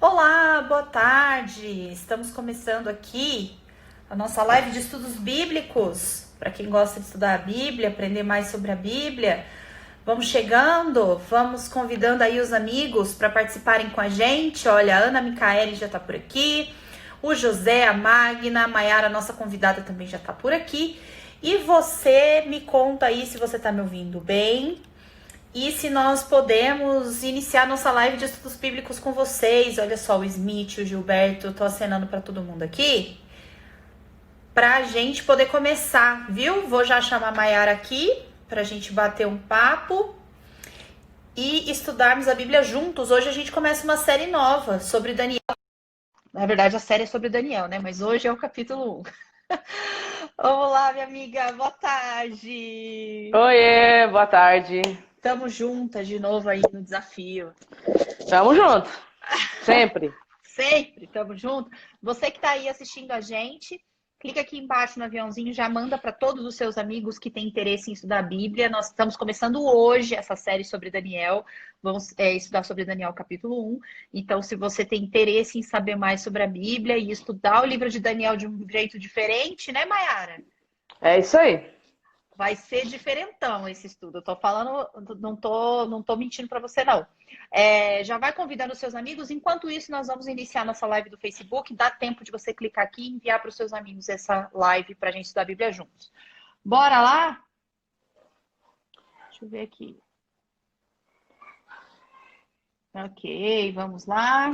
Olá, boa tarde! Estamos começando aqui a nossa live de estudos bíblicos. Para quem gosta de estudar a Bíblia, aprender mais sobre a Bíblia, vamos chegando, vamos convidando aí os amigos para participarem com a gente. Olha, a Ana Micaele já está por aqui, o José, a Magna, a Maiara, nossa convidada, também já está por aqui. E você me conta aí se você está me ouvindo bem. E se nós podemos iniciar nossa live de estudos bíblicos com vocês. Olha só, o Smith, o Gilberto, tô acenando para todo mundo aqui. Pra gente poder começar, viu? Vou já chamar a Maiara aqui pra gente bater um papo e estudarmos a Bíblia juntos. Hoje a gente começa uma série nova sobre Daniel. Na verdade, a série é sobre Daniel, né? Mas hoje é o capítulo 1. Vamos lá, minha amiga. Boa tarde. Oiê, boa tarde. Tamo juntas de novo aí no desafio. Tamo junto. Sempre. Sempre, tamo junto. Você que tá aí assistindo a gente, clica aqui embaixo no aviãozinho, já manda para todos os seus amigos que têm interesse em estudar a Bíblia. Nós estamos começando hoje essa série sobre Daniel. Vamos estudar sobre Daniel capítulo 1. Então, se você tem interesse em saber mais sobre a Bíblia e estudar o livro de Daniel de um jeito diferente, né, Maiara? É isso aí. Vai ser diferentão esse estudo. Eu tô falando, não tô mentindo para você, não. Já vai convidando os seus amigos. Enquanto isso, nós vamos iniciar nossa live do Facebook. Dá tempo de você clicar aqui e enviar para os seus amigos essa live para a gente estudar a Bíblia juntos. Bora lá? Deixa eu ver aqui. Ok, vamos lá.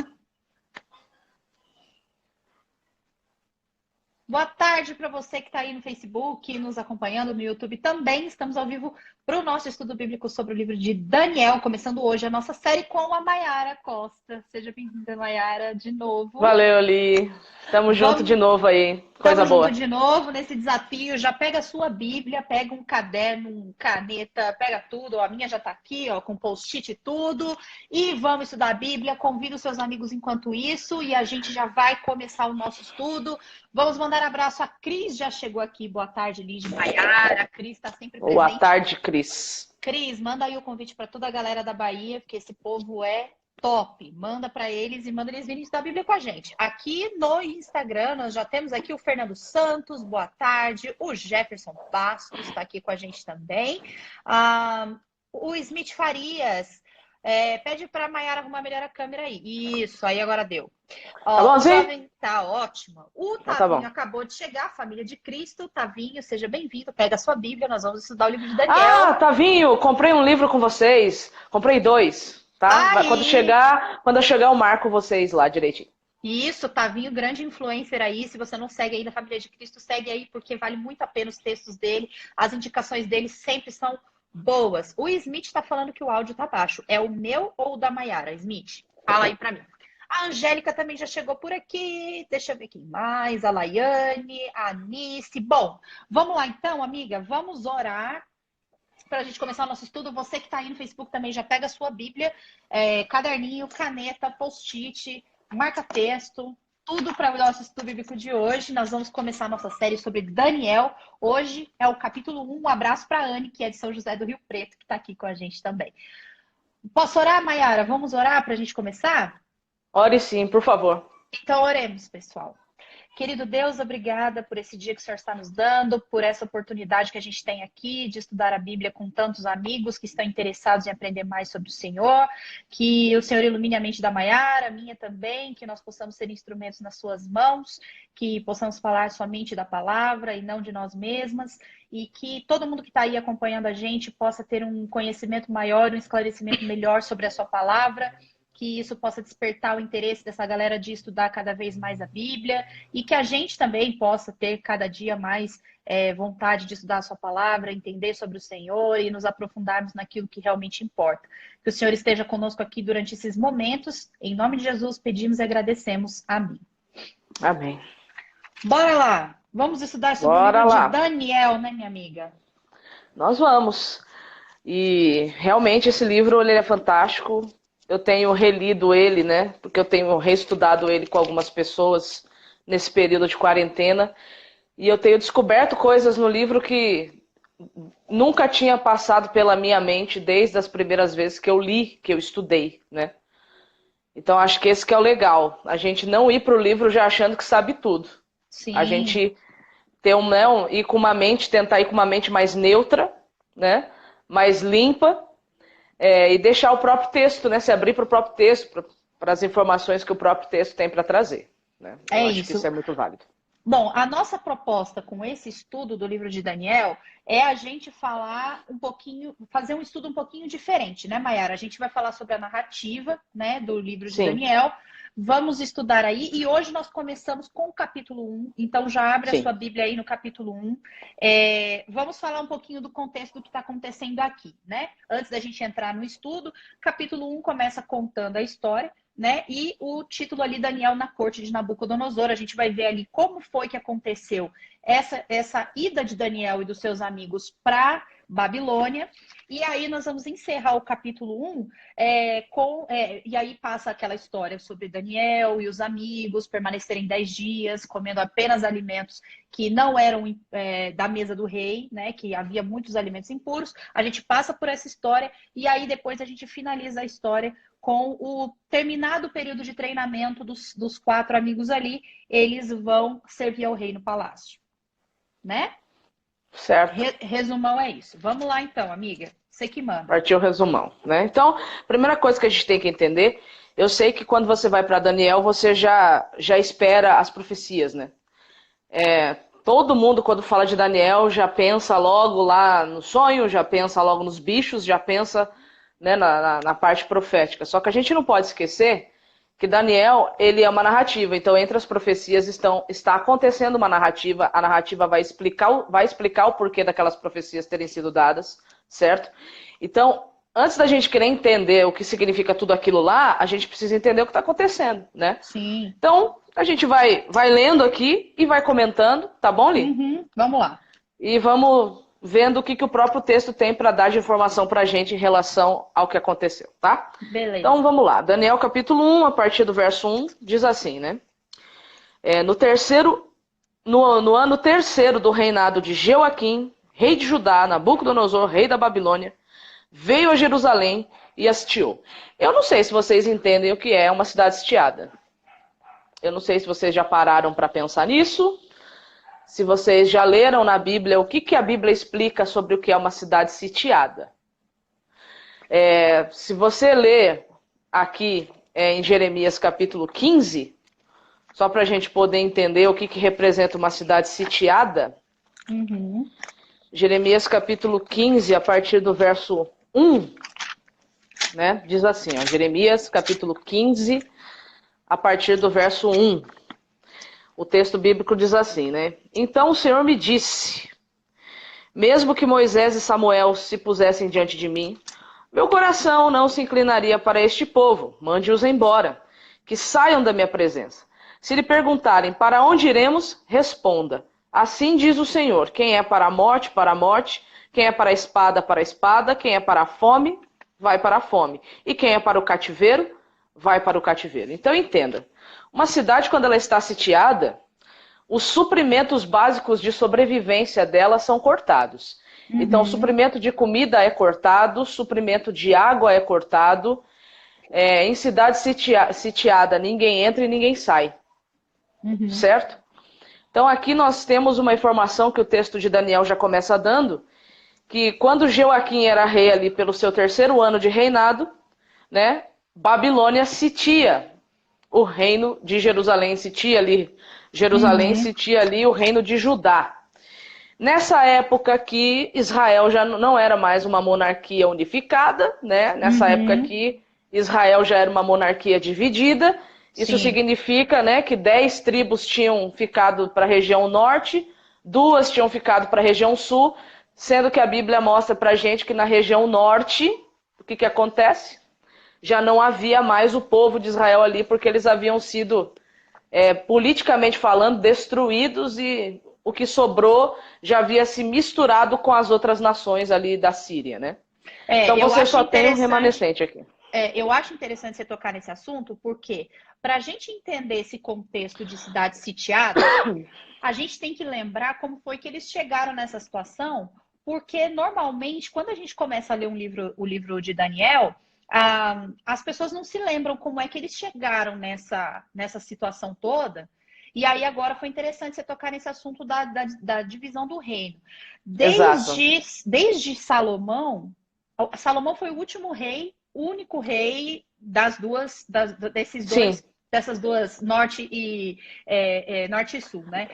Boa tarde para você que está aí no Facebook, nos acompanhando no YouTube também. Estamos ao vivo para o nosso estudo bíblico sobre o livro de Daniel, começando hoje a nossa série com a Maiara Costa. Seja bem-vinda, Maiara, de novo. Valeu, Li. Tamo junto de novo aí. Coisa Tamo boa. junto de novo nesse desafio. Já pega a sua Bíblia, pega um caderno, caneta, pega tudo. Ó, a minha já tá aqui, ó, com post-it e tudo. E vamos estudar a Bíblia. Convida os seus amigos enquanto isso e a gente já vai começar o nosso estudo. Vamos mandar abraço. A Cris já chegou aqui. Boa tarde, Lígia, Maiara. A Cris está sempre presente. Boa tarde, Cris. Cris, manda aí o convite para toda a galera da Bahia, porque esse povo é top. Manda para eles e manda eles virem estudar a Bíblia com a gente. Aqui no Instagram, nós já temos aqui o Fernando Santos, boa tarde. O Jefferson Bastos está aqui com a gente também. O Smith Farias. Pede para a Maiara arrumar melhor a câmera aí. Isso, aí agora deu. Tá bom, o sim? jovem tá ótimo. O Tá Tavinho bom. acabou de chegar, família de Cristo. Tavinho, seja bem-vindo. Pega a sua Bíblia, nós vamos estudar o livro de Daniel. Ah, Tavinho, comprei um livro com vocês. Comprei 2, tá? Aí. Quando eu chegar, eu marco vocês lá direitinho. Isso, Tavinho, grande influencer aí. Se você não segue aí da Família de Cristo, segue aí, porque vale muito a pena os textos dele. As indicações dele sempre são boas. O Smith tá falando que o áudio tá baixo. É o meu ou o da Maiara? Smith, fala aí pra mim. A Angélica também já chegou por aqui. Deixa eu ver quem mais. A Laiane, a Anice. Bom, vamos lá então, amiga. Vamos orar para a gente começar o nosso estudo. Você que está aí no Facebook também já pega a sua Bíblia, caderninho, caneta, post-it, marca-texto, tudo para o nosso estudo bíblico de hoje. Nós vamos começar a nossa série sobre Daniel. Hoje é o capítulo 1. Um abraço para a Anne, que é de São José do Rio Preto, que está aqui com a gente também. Posso orar, Maiara? Vamos orar para a gente começar? Ore sim, por favor. Então, oremos, pessoal. Querido Deus, obrigada por esse dia que o Senhor está nos dando, por essa oportunidade que a gente tem aqui de estudar a Bíblia com tantos amigos que estão interessados em aprender mais sobre o Senhor. Que o Senhor ilumine a mente da Maiara, a minha também, que nós possamos ser instrumentos nas suas mãos, que possamos falar somente da palavra e não de nós mesmas, e que todo mundo que está aí acompanhando a gente possa ter um conhecimento maior, um esclarecimento melhor sobre a sua palavra, que isso possa despertar o interesse dessa galera de estudar cada vez mais a Bíblia e que a gente também possa ter cada dia mais vontade de estudar a sua palavra, entender sobre o Senhor e nos aprofundarmos naquilo que realmente importa. Que o Senhor esteja conosco aqui durante esses momentos. Em nome de Jesus, pedimos e agradecemos. Amém. Amém. Bora lá! Vamos estudar sobre o livro de Daniel, né, minha amiga? Nós vamos. E realmente esse livro ele é fantástico. Eu tenho relido ele, né? Porque eu tenho reestudado ele com algumas pessoas nesse período de quarentena. E eu tenho descoberto coisas no livro que nunca tinha passado pela minha mente desde as primeiras vezes que eu li, que eu estudei, né? Então, acho que esse que é o legal. A gente não ir para o livro já achando que sabe tudo. Sim. A gente ter ir com uma mente, tentar ir com uma mente mais neutra, né? Mais limpa, e deixar o próprio texto, né? Se abrir para o próprio texto, para as informações que o próprio texto tem para trazer. Né? Eu acho que isso é muito válido. Bom, a nossa proposta com esse estudo do livro de Daniel é a gente falar um pouquinho, fazer um estudo um pouquinho diferente, né, Mayara? A gente vai falar sobre a narrativa, né, do livro de Daniel. Vamos estudar aí, e hoje nós começamos com o capítulo 1, então já abre a sua Bíblia aí no capítulo 1. Vamos falar um pouquinho do contexto do que está acontecendo aqui, né? Antes da gente entrar no estudo, capítulo 1 começa contando a história, né? E o título ali, Daniel na corte de Nabucodonosor, a gente vai ver ali como foi que aconteceu essa ida de Daniel e dos seus amigos para Babilônia. E aí nós vamos encerrar o capítulo 1 e aí passa aquela história sobre Daniel e os amigos permanecerem 10 dias, comendo apenas alimentos que não eram da mesa do rei, né? Que havia muitos alimentos impuros. A gente passa por essa história e aí depois a gente finaliza a história com o terminado período de treinamento dos 4 amigos ali. Eles vão servir ao rei no palácio, né? Certo. Resumão é isso. Vamos lá então, amiga. Você que manda. Partiu o resumão, né? Então, primeira coisa que a gente tem que entender, eu sei que quando você vai para Daniel, você já espera as profecias, né? Todo mundo, quando fala de Daniel, já pensa logo lá no sonho, já pensa logo nos bichos, já pensa, né, na parte profética. Só que a gente não pode esquecer que Daniel, ele é uma narrativa. Então, entre as profecias está acontecendo uma narrativa. A narrativa vai explicar o porquê daquelas profecias terem sido dadas, certo? Então, antes da gente querer entender o que significa tudo aquilo lá, a gente precisa entender o que está acontecendo, né? Sim. Então, a gente vai lendo aqui e vai comentando, tá bom, Li? Uhum. Vamos lá. E vamos vendo o que o próprio texto tem para dar de informação para a gente em relação ao que aconteceu, tá? Beleza. Então vamos lá. Daniel capítulo 1, a partir do verso 1, diz assim, né? No ano terceiro do reinado de Jeoaquim, rei de Judá, Nabucodonosor, rei da Babilônia, veio a Jerusalém e a sitiou. Eu não sei se vocês entendem o que é uma cidade sitiada. Eu não sei se vocês já pararam para pensar nisso. Se vocês já leram na Bíblia o que a Bíblia explica sobre o que é uma cidade sitiada. Se você ler aqui em Jeremias capítulo 15, só para a gente poder entender o que representa uma cidade sitiada, Jeremias capítulo 15, a partir do verso 1, né, diz assim, ó, Jeremias capítulo 15, a partir do verso 1. O texto bíblico diz assim, né? Então o Senhor me disse, mesmo que Moisés e Samuel se pusessem diante de mim, meu coração não se inclinaria para este povo, mande-os embora, que saiam da minha presença. Se lhe perguntarem, para onde iremos? Responda, assim diz o Senhor, quem é para a morte, quem é para a espada, quem é para a fome, vai para a fome, e quem é para o cativeiro, vai para o cativeiro. Então entenda, uma cidade, quando ela está sitiada, os suprimentos básicos de sobrevivência dela são cortados. Então, o suprimento de comida é cortado, o suprimento de água é cortado. Em cidade sitiada, ninguém entra e ninguém sai. Certo? Então, aqui nós temos uma informação que o texto de Daniel já começa dando, que quando Jeoaquim era rei ali pelo seu 3º ano de reinado, né, Babilônia sitia o reino de Jerusalém, sitia ali o reino de Judá. Nessa época que Israel já não era mais uma monarquia unificada, né? Nessa época que Israel já era uma monarquia dividida. Isso significa, né, que 10 tribos tinham ficado para a região norte, 2 tinham ficado para a região sul, sendo que a Bíblia mostra para a gente que na região norte, o que acontece? Já não havia mais o povo de Israel ali, porque eles haviam sido, politicamente falando, destruídos e o que sobrou já havia se misturado com as outras nações ali da Síria, né? Então você só tem um remanescente aqui. Eu acho interessante você tocar nesse assunto, porque para a gente entender esse contexto de cidade sitiada, a gente tem que lembrar como foi que eles chegaram nessa situação, porque normalmente, quando a gente começa a ler o livro de Daniel, as pessoas não se lembram como é que eles chegaram nessa situação toda. E aí agora foi interessante você tocar nesse assunto da divisão do reino. Desde Salomão, Salomão foi o último rei, o único rei dessas duas norte e sul, né?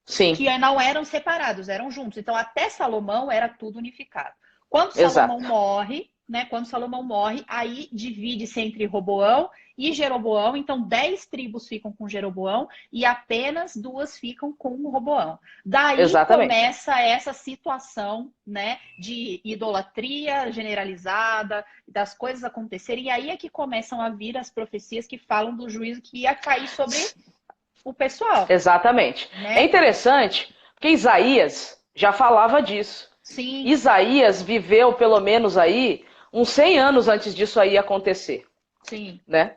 Sim. Que não eram separados, eram juntos. Então até Salomão era tudo unificado. Quando Salomão morre, né? Quando Salomão morre, aí divide-se entre Roboão e Jeroboão. Então 10 tribos ficam com Jeroboão e apenas 2 ficam com o Roboão. Daí começa essa situação, né, de idolatria generalizada, das coisas acontecerem. E aí é que começam a vir as profecias que falam do juízo que ia cair sobre o pessoal. Exatamente. Né? É interessante, porque Isaías já falava disso. Sim. Isaías viveu pelo menos aí uns 100 anos antes disso aí acontecer. Sim. Né?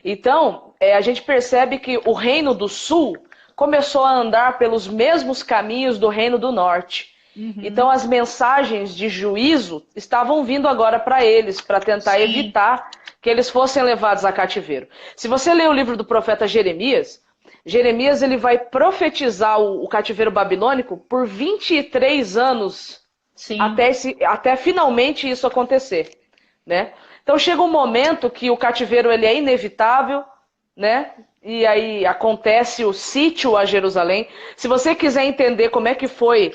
Então, a gente percebe que o reino do sul começou a andar pelos mesmos caminhos do reino do norte. Uhum. Então, as mensagens de juízo estavam vindo agora para eles, para tentar evitar que eles fossem levados a cativeiro. Se você ler o livro do profeta Jeremias, ele vai profetizar o cativeiro babilônico por 23 anos até finalmente isso acontecer, né? Então chega um momento que o cativeiro ele é inevitável, né? E aí acontece o sítio a Jerusalém. Se você quiser entender como é que foi,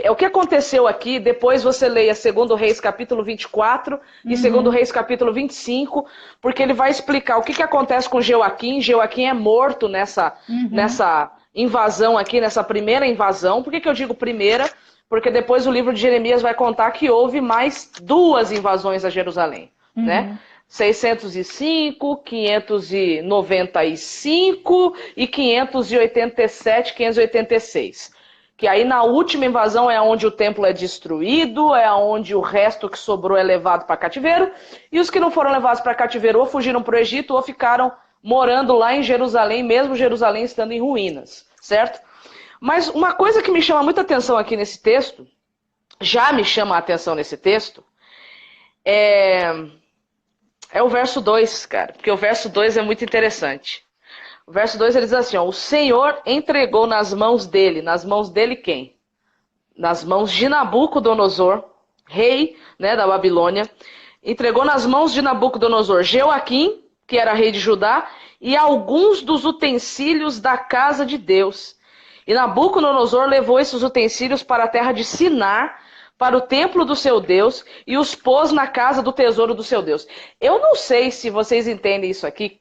o que aconteceu aqui, depois você leia 2 Reis capítulo 24 e 2 Reis capítulo 25, porque ele vai explicar o que acontece com Jeoaquim. Jeoaquim é morto nessa invasão aqui, nessa primeira invasão. Por que eu digo primeira? Porque depois o livro de Jeremias vai contar que houve mais 2 invasões a Jerusalém, né? 605, 595 e 587, 586. Que aí na última invasão é onde o templo é destruído, é onde o resto que sobrou é levado para cativeiro, e os que não foram levados para cativeiro ou fugiram para o Egito ou ficaram morando lá em Jerusalém, mesmo Jerusalém estando em ruínas, certo? Mas uma coisa que me chama muita atenção aqui nesse texto, já me chama a atenção nesse texto, é o verso 2, cara, porque o verso 2 é muito interessante. O verso 2 ele diz assim, ó, o Senhor entregou nas mãos dele quem? Nas mãos de Nabucodonosor, rei, né, da Babilônia, entregou nas mãos de Nabucodonosor Jeoaquim, que era rei de Judá, e alguns dos utensílios da casa de Deus. E Nabucodonosor levou esses utensílios para a terra de Sinar, para o templo do seu Deus, e os pôs na casa do tesouro do seu Deus. Eu não sei se vocês entendem isso aqui,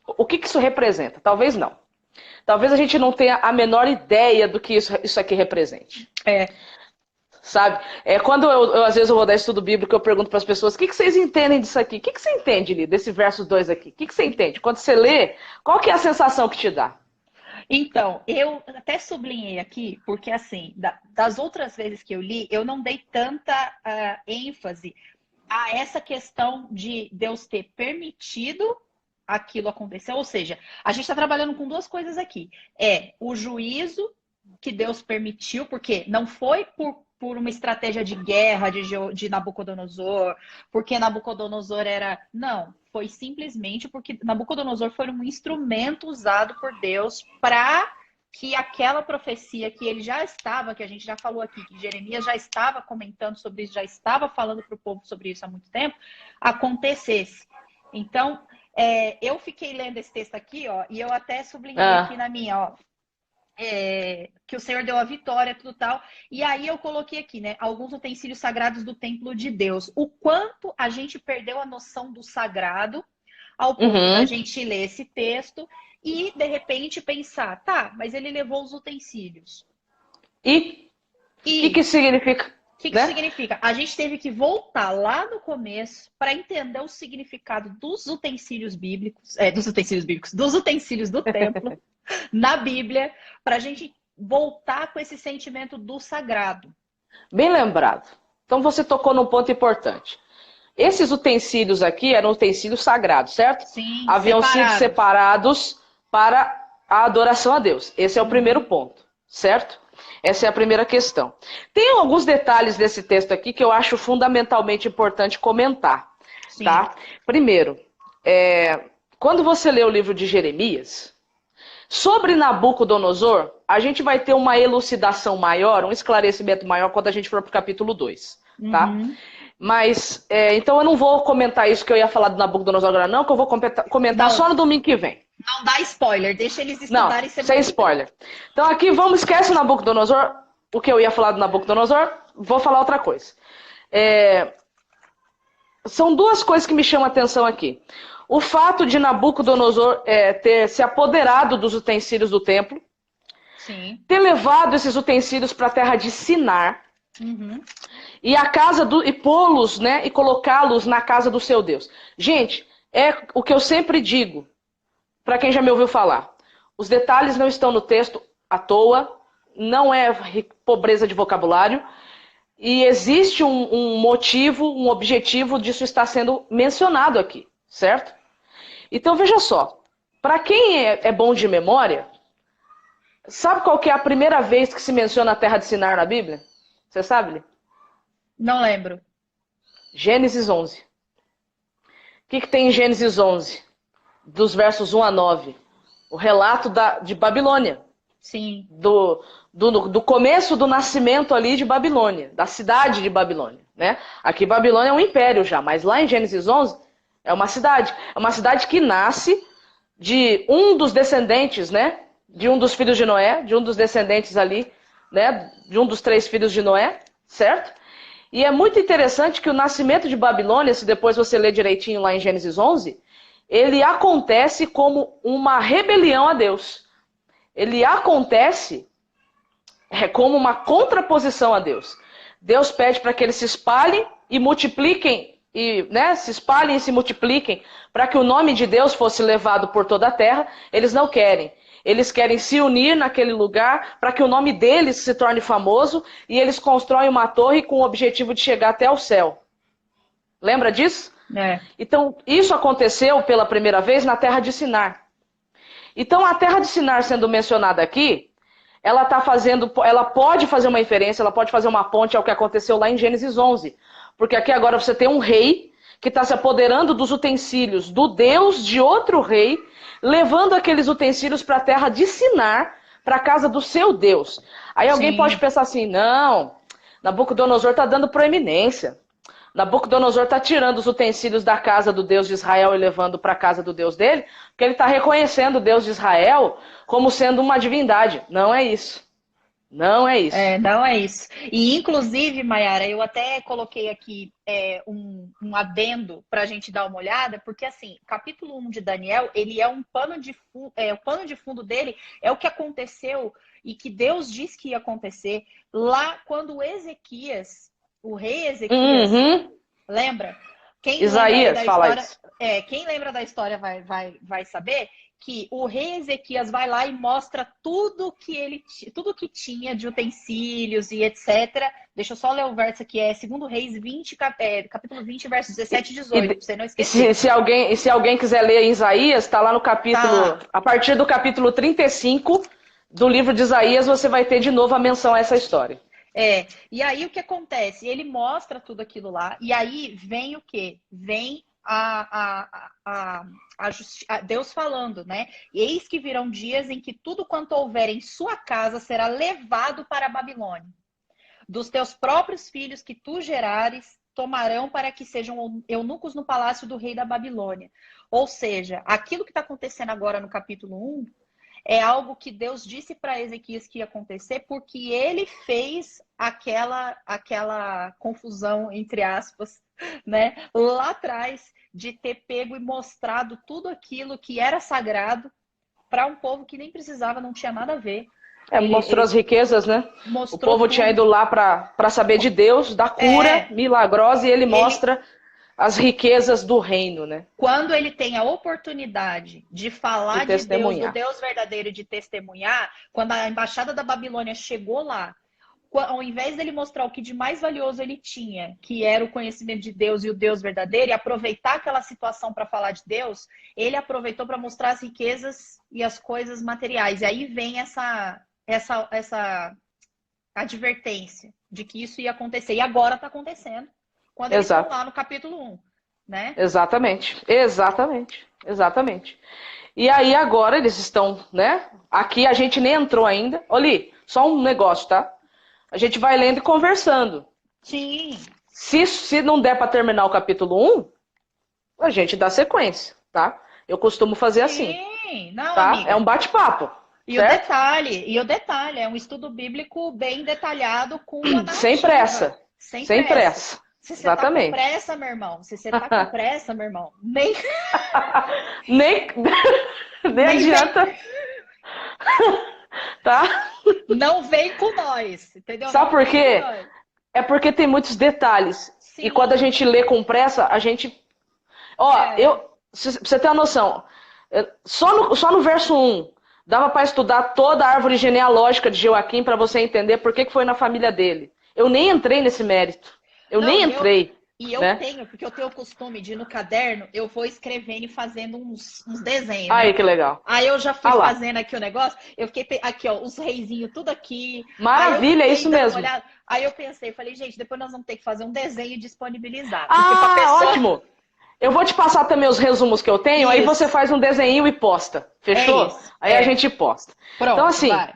o que isso representa. Talvez não. Talvez a gente não tenha a menor ideia do que isso aqui represente. Sabe? Quando às vezes eu vou dar estudo bíblico, eu pergunto para as pessoas, o que vocês entendem disso aqui? O que você entende, Li, desse verso 2 aqui? O que você entende? Quando você lê, qual que é a sensação que te dá? Então, eu até sublinhei aqui, porque assim, das outras vezes que eu li, eu não dei tanta ênfase a essa questão de Deus ter permitido aquilo acontecer. Ou seja, a gente está trabalhando com 2 coisas aqui. O juízo que Deus permitiu, porque não foi por uma estratégia de guerra de Nabucodonosor, porque Nabucodonosor era... Não, foi simplesmente porque Nabucodonosor foi um instrumento usado por Deus para que aquela profecia que ele já estava, que a gente já falou aqui, que Jeremias já estava comentando sobre isso, já estava falando para o povo sobre isso há muito tempo, acontecesse. Então, eu fiquei lendo esse texto aqui, ó, e eu até sublinhei aqui na minha, ó, que o Senhor deu a vitória, tudo tal. E aí eu coloquei aqui, né, alguns utensílios sagrados do templo de Deus. O quanto a gente perdeu a noção do sagrado ao ponto da gente ler esse texto e, de repente, pensar, tá, mas ele levou os utensílios. E o que significa? O que significa? A gente teve que voltar lá no começo para entender o significado dos utensílios bíblicos, dos utensílios do templo na Bíblia, para a gente voltar com esse sentimento do sagrado. Bem lembrado. Então você tocou num ponto importante. Esses utensílios aqui eram utensílios sagrados, certo? Sim, haviam sido separados para a adoração a Deus. Esse é o primeiro ponto, certo? Essa é a primeira questão. Tem alguns detalhes desse texto aqui que eu acho fundamentalmente importante comentar. Sim. tá? Primeiro, quando você lê o livro de Jeremias, sobre Nabucodonosor, a gente vai ter uma elucidação maior, um esclarecimento maior quando a gente for para o capítulo 2, tá? Uhum. Mas, então eu não vou comentar isso que eu ia falar do Nabucodonosor agora não, que eu vou comentar Não, só no domingo que vem. não dá spoiler, deixa eles Não, estudarem sem semana que vem. spoiler. Então aqui, esquece o Nabucodonosor, o que eu ia falar do Nabucodonosor, vou falar outra coisa. São duas coisas que me chamam a atenção aqui. O fato de Nabucodonosor ter se apoderado dos utensílios do templo, Sim. ter levado esses utensílios para a terra de Sinar, Uhum. e pô-los, né, e colocá-los na casa do seu Deus. Gente, é o que eu sempre digo, para quem já me ouviu falar. Os detalhes não estão no texto à toa, não é pobreza de vocabulário, e existe um motivo, um objetivo disso estar sendo mencionado aqui, certo? Então veja só, para quem é bom de memória, sabe qual que é a primeira vez que se menciona a terra de Sinar na Bíblia? Você sabe? Não lembro. Gênesis 11. O que tem em Gênesis 11? Dos versos 1 a 9. O relato de Babilônia. Sim. Do começo do nascimento ali de Babilônia, da cidade de Babilônia, né? Aqui Babilônia é um império já, mas lá em Gênesis 11 é uma cidade. É uma cidade que nasce de um dos descendentes, né? De um dos filhos de Noé, de um dos descendentes ali, né? De um dos 3 filhos de Noé, certo? E é muito interessante que o nascimento de Babilônia, se depois você ler direitinho lá em Gênesis 11, ele acontece como uma rebelião a Deus. Ele acontece como uma contraposição a Deus. Deus pede para que eles se espalhem e multipliquem, se espalhem e se multipliquem, para que o nome de Deus fosse levado por toda a terra. Eles não querem. Eles querem se unir naquele lugar para que o nome deles se torne famoso e eles constroem uma torre com o objetivo de chegar até o céu. Lembra disso? Então, isso aconteceu pela primeira vez na terra de Sinar. Então, a terra de Sinar sendo mencionada aqui, ela pode fazer uma inferência, ela pode fazer uma ponte ao que aconteceu lá em Gênesis 11. Porque aqui agora você tem um rei que está se apoderando dos utensílios do Deus de outro rei, levando aqueles utensílios para a terra de Sinar, para a casa do seu Deus. Aí alguém pode pensar assim, não, Nabucodonosor está dando proeminência. Nabucodonosor está tirando os utensílios da casa do Deus de Israel e levando para a casa do Deus dele, porque ele está reconhecendo o Deus de Israel como sendo uma divindade. Não é isso. Não é isso. Não é isso. E, inclusive, Mayara, eu até coloquei aqui um adendo para a gente dar uma olhada, porque, assim, capítulo 1 de Daniel, ele é um pano de fundo, o pano de fundo dele é o que aconteceu e que Deus disse que ia acontecer lá quando Ezequias, o rei Ezequias, lembra? Isaías fala isso. Quem lembra da história vai saber que o rei Ezequias vai lá e mostra tudo que tinha de utensílios e etc. Deixa eu só ler o verso aqui, 2 Reis 20, capítulo 20, versos 17 e 18, pra você não esquecer. Se alguém quiser ler em Isaías, tá lá no capítulo, a partir do capítulo 35 do livro de Isaías, você vai ter de novo a menção a essa história. E aí o que acontece? Ele mostra tudo aquilo lá, e aí vem o quê? Vem Deus falando, né? Eis que virão dias em que tudo quanto houver em sua casa será levado para a Babilônia. Dos teus próprios filhos que tu gerares, tomarão para que sejam eunucos no palácio do rei da Babilônia. Ou seja, aquilo que está acontecendo agora no capítulo 1 é algo que Deus disse para Ezequias que ia acontecer, porque ele fez aquela confusão, entre aspas, né, lá atrás, de ter pego e mostrado tudo aquilo que era sagrado para um povo que nem precisava, não tinha nada a ver. Mostrou as riquezas, né? O povo tinha ido lá para saber de Deus, da cura milagrosa, e ele mostra as riquezas do reino, né? Quando ele tem a oportunidade de falar de Deus, do Deus verdadeiro, de testemunhar, quando a embaixada da Babilônia chegou lá, ao invés dele mostrar o que de mais valioso ele tinha, que era o conhecimento de Deus e o Deus verdadeiro, e aproveitar aquela situação para falar de Deus, ele aproveitou para mostrar as riquezas e as coisas materiais. E aí vem essa advertência de que isso ia acontecer. E agora está acontecendo, quando eles estão lá no capítulo 1. né? Exatamente, exatamente, exatamente. E aí agora eles estão, né? Aqui a gente nem entrou ainda. Olha, só um negócio, tá? A gente vai lendo e conversando. Sim. Se não der para terminar o capítulo 1, a gente dá sequência, tá? Eu costumo fazer assim, Sim, não, tá? amiga. É um bate-papo, E certo? o detalhe, é um estudo bíblico bem detalhado com uma Sem narrativa. pressa, Sem sem pressa. pressa. Se você tá com Exatamente. pressa, meu irmão, se você tá com pressa, meu irmão, nem, Nem, nem nem vem, adianta, tá? não vem com nós, entendeu? Sabe Não por vem com quê? nós. É porque tem muitos detalhes. E quando a Sim, gente lê com pressa, a gente. Ó, é. pra você ter uma noção, só no verso 1, dava para estudar toda a árvore genealógica de Joaquim para você entender por que foi na família dele. Eu nem entrei nesse mérito. Eu Não, nem entrei, e eu né? tenho, porque eu tenho o costume de no caderno, eu vou escrevendo e fazendo uns desenhos, Aí, né? que legal. Aí eu já fui Ah lá. fazendo aqui o negócio, eu fiquei aqui, ó, os reizinhos tudo aqui. Aí eu Maravilha, é fiquei isso dando uma mesmo. olhada. Aí eu pensei, falei, gente, depois nós vamos ter que fazer um desenho e disponibilizar, porque para Ah, pessoa ótimo. Eu vou te passar também os resumos que eu tenho, aí você isso, faz um desenho e posta. é Fechou? isso, Aí a gente posta. Então, Pronto, assim, vai.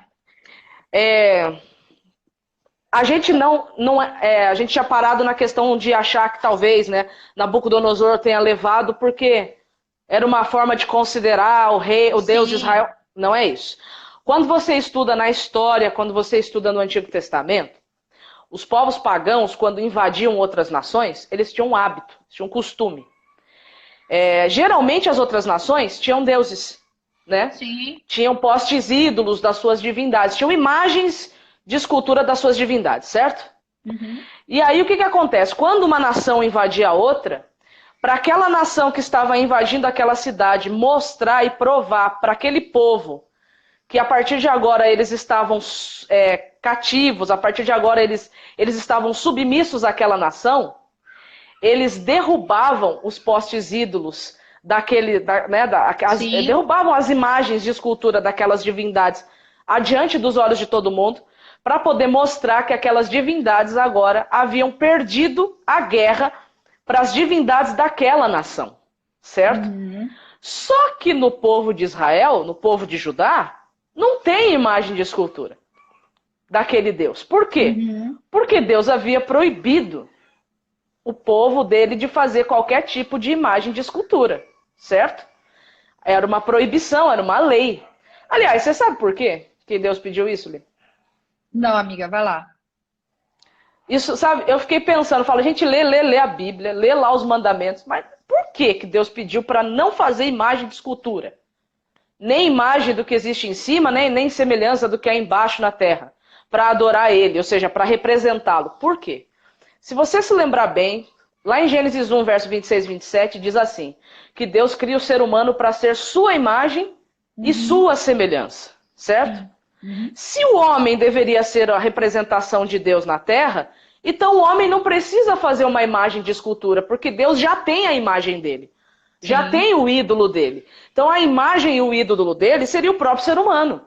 a gente a gente tinha parado na questão de achar que talvez, né, Nabucodonosor tenha levado porque era uma forma de considerar o rei, o Deus de Israel. Sim, Não é isso. Quando você estuda na história, quando você estuda no Antigo Testamento, os povos pagãos, quando invadiam outras nações, eles tinham um hábito, tinham um costume. Geralmente as outras nações tinham deuses, né? sim. Tinham postes ídolos das suas divindades, tinham imagens de escultura das suas divindades, certo? Uhum. E aí o que acontece? Quando uma nação invadia a outra, para aquela nação que estava invadindo aquela cidade mostrar e provar para aquele povo que a partir de agora eles estavam cativos, a partir de agora eles estavam submissos àquela nação, eles derrubavam os postes ídolos Sim, derrubavam as imagens de escultura daquelas divindades adiante dos olhos de todo mundo, para poder mostrar que aquelas divindades agora haviam perdido a guerra para as divindades daquela nação, certo? uhum. Só que no povo de Israel, no povo de Judá, não tem imagem de escultura daquele Deus. Por quê? Uhum. Porque Deus havia proibido o povo dele de fazer qualquer tipo de imagem de escultura, certo? Era uma proibição, era uma lei. Aliás, você sabe por quê que Deus pediu isso, Lê? Não, amiga, vai lá. Isso, sabe, eu fiquei pensando, falo, a gente lê a Bíblia, lê lá os mandamentos, mas por que Deus pediu para não fazer imagem de escultura? Nem imagem do que existe em cima, nem semelhança do que há embaixo na terra, para adorar ele, ou seja, para representá-lo. Por quê? Se você se lembrar bem, lá em Gênesis 1, verso 26 e 27, diz assim, que Deus cria o ser humano para ser sua imagem e sua semelhança, certo? Sim. Uhum. Se o homem deveria ser a representação de Deus na terra, então o homem não precisa fazer uma imagem de escultura, porque Deus já tem a imagem dele. Já Sim. tem o ídolo dele. Então a imagem e o ídolo dele seria o próprio ser humano.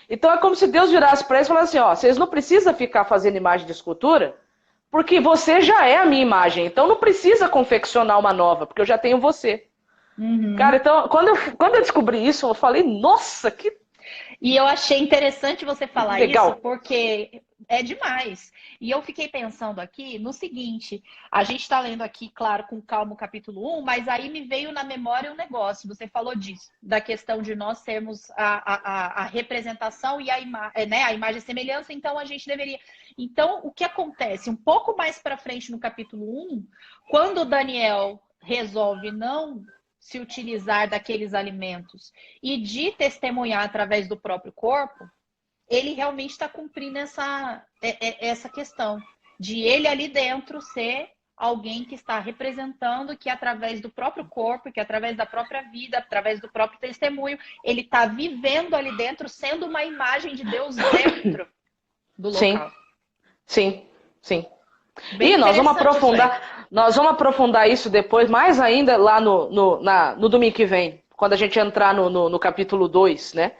Então é como se Deus virasse para eles e falasse assim, ó, vocês não precisam ficar fazendo imagem de escultura, porque você já é a minha imagem. Então não precisa confeccionar uma nova, porque eu já tenho você. Uhum. Cara, então quando eu descobri isso, eu falei, nossa, que E eu achei interessante você falar legal. isso, porque é demais. E eu fiquei pensando aqui no seguinte: a gente está lendo aqui, claro, com calma o capítulo 1, mas aí me veio na memória um negócio. Você falou disso, da questão de nós sermos a representação e a imagem e semelhança, então a gente deveria. Então, o que acontece? Um pouco mais para frente no capítulo 1, quando Daniel resolve não se utilizar daqueles alimentos e de testemunhar através do próprio corpo, ele realmente está cumprindo essa questão de ele ali dentro ser alguém que está representando que através do próprio corpo, que através da própria vida, através do próprio testemunho, ele está vivendo ali dentro, sendo uma imagem de Deus dentro do local. Sim, sim. Bem E nós vamos interessante aprofundar isso depois, mais ainda lá no domingo que vem, quando a gente entrar no capítulo 2, né?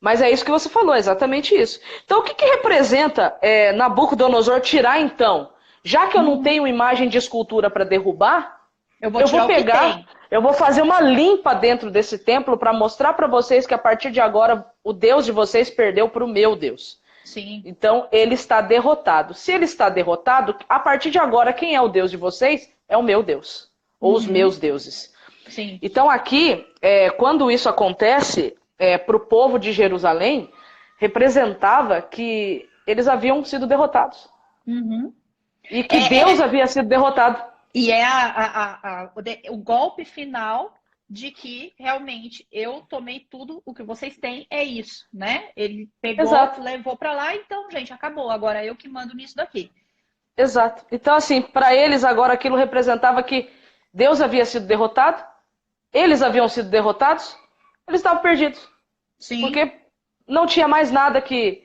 Mas é isso que você falou, exatamente isso. Então, o que representa Nabucodonosor tirar, então? Já que eu não tenho imagem de escultura para derrubar, Eu vou Eu tirar vou o que pegar, tem. eu vou fazer uma limpa dentro desse templo para mostrar para vocês que a partir de agora o Deus de vocês perdeu para o meu Deus. Sim. Então ele está derrotado. Se ele está derrotado, a partir de agora quem é o Deus de vocês é o meu Deus, ou os Uhum. meus deuses. Sim. Então aqui, quando isso acontece para o povo de Jerusalém, representava que eles haviam sido derrotados. Uhum. E que Deus É, havia sido derrotado. e é o golpe final de que realmente eu tomei tudo o que vocês têm, é isso, né? Ele pegou, Exato, levou para lá, então, gente, acabou. Agora eu que mando nisso daqui. exato. Então, assim, para eles agora aquilo representava que Deus havia sido derrotado, eles haviam sido derrotados, eles estavam perdidos. Sim. Porque não tinha mais nada que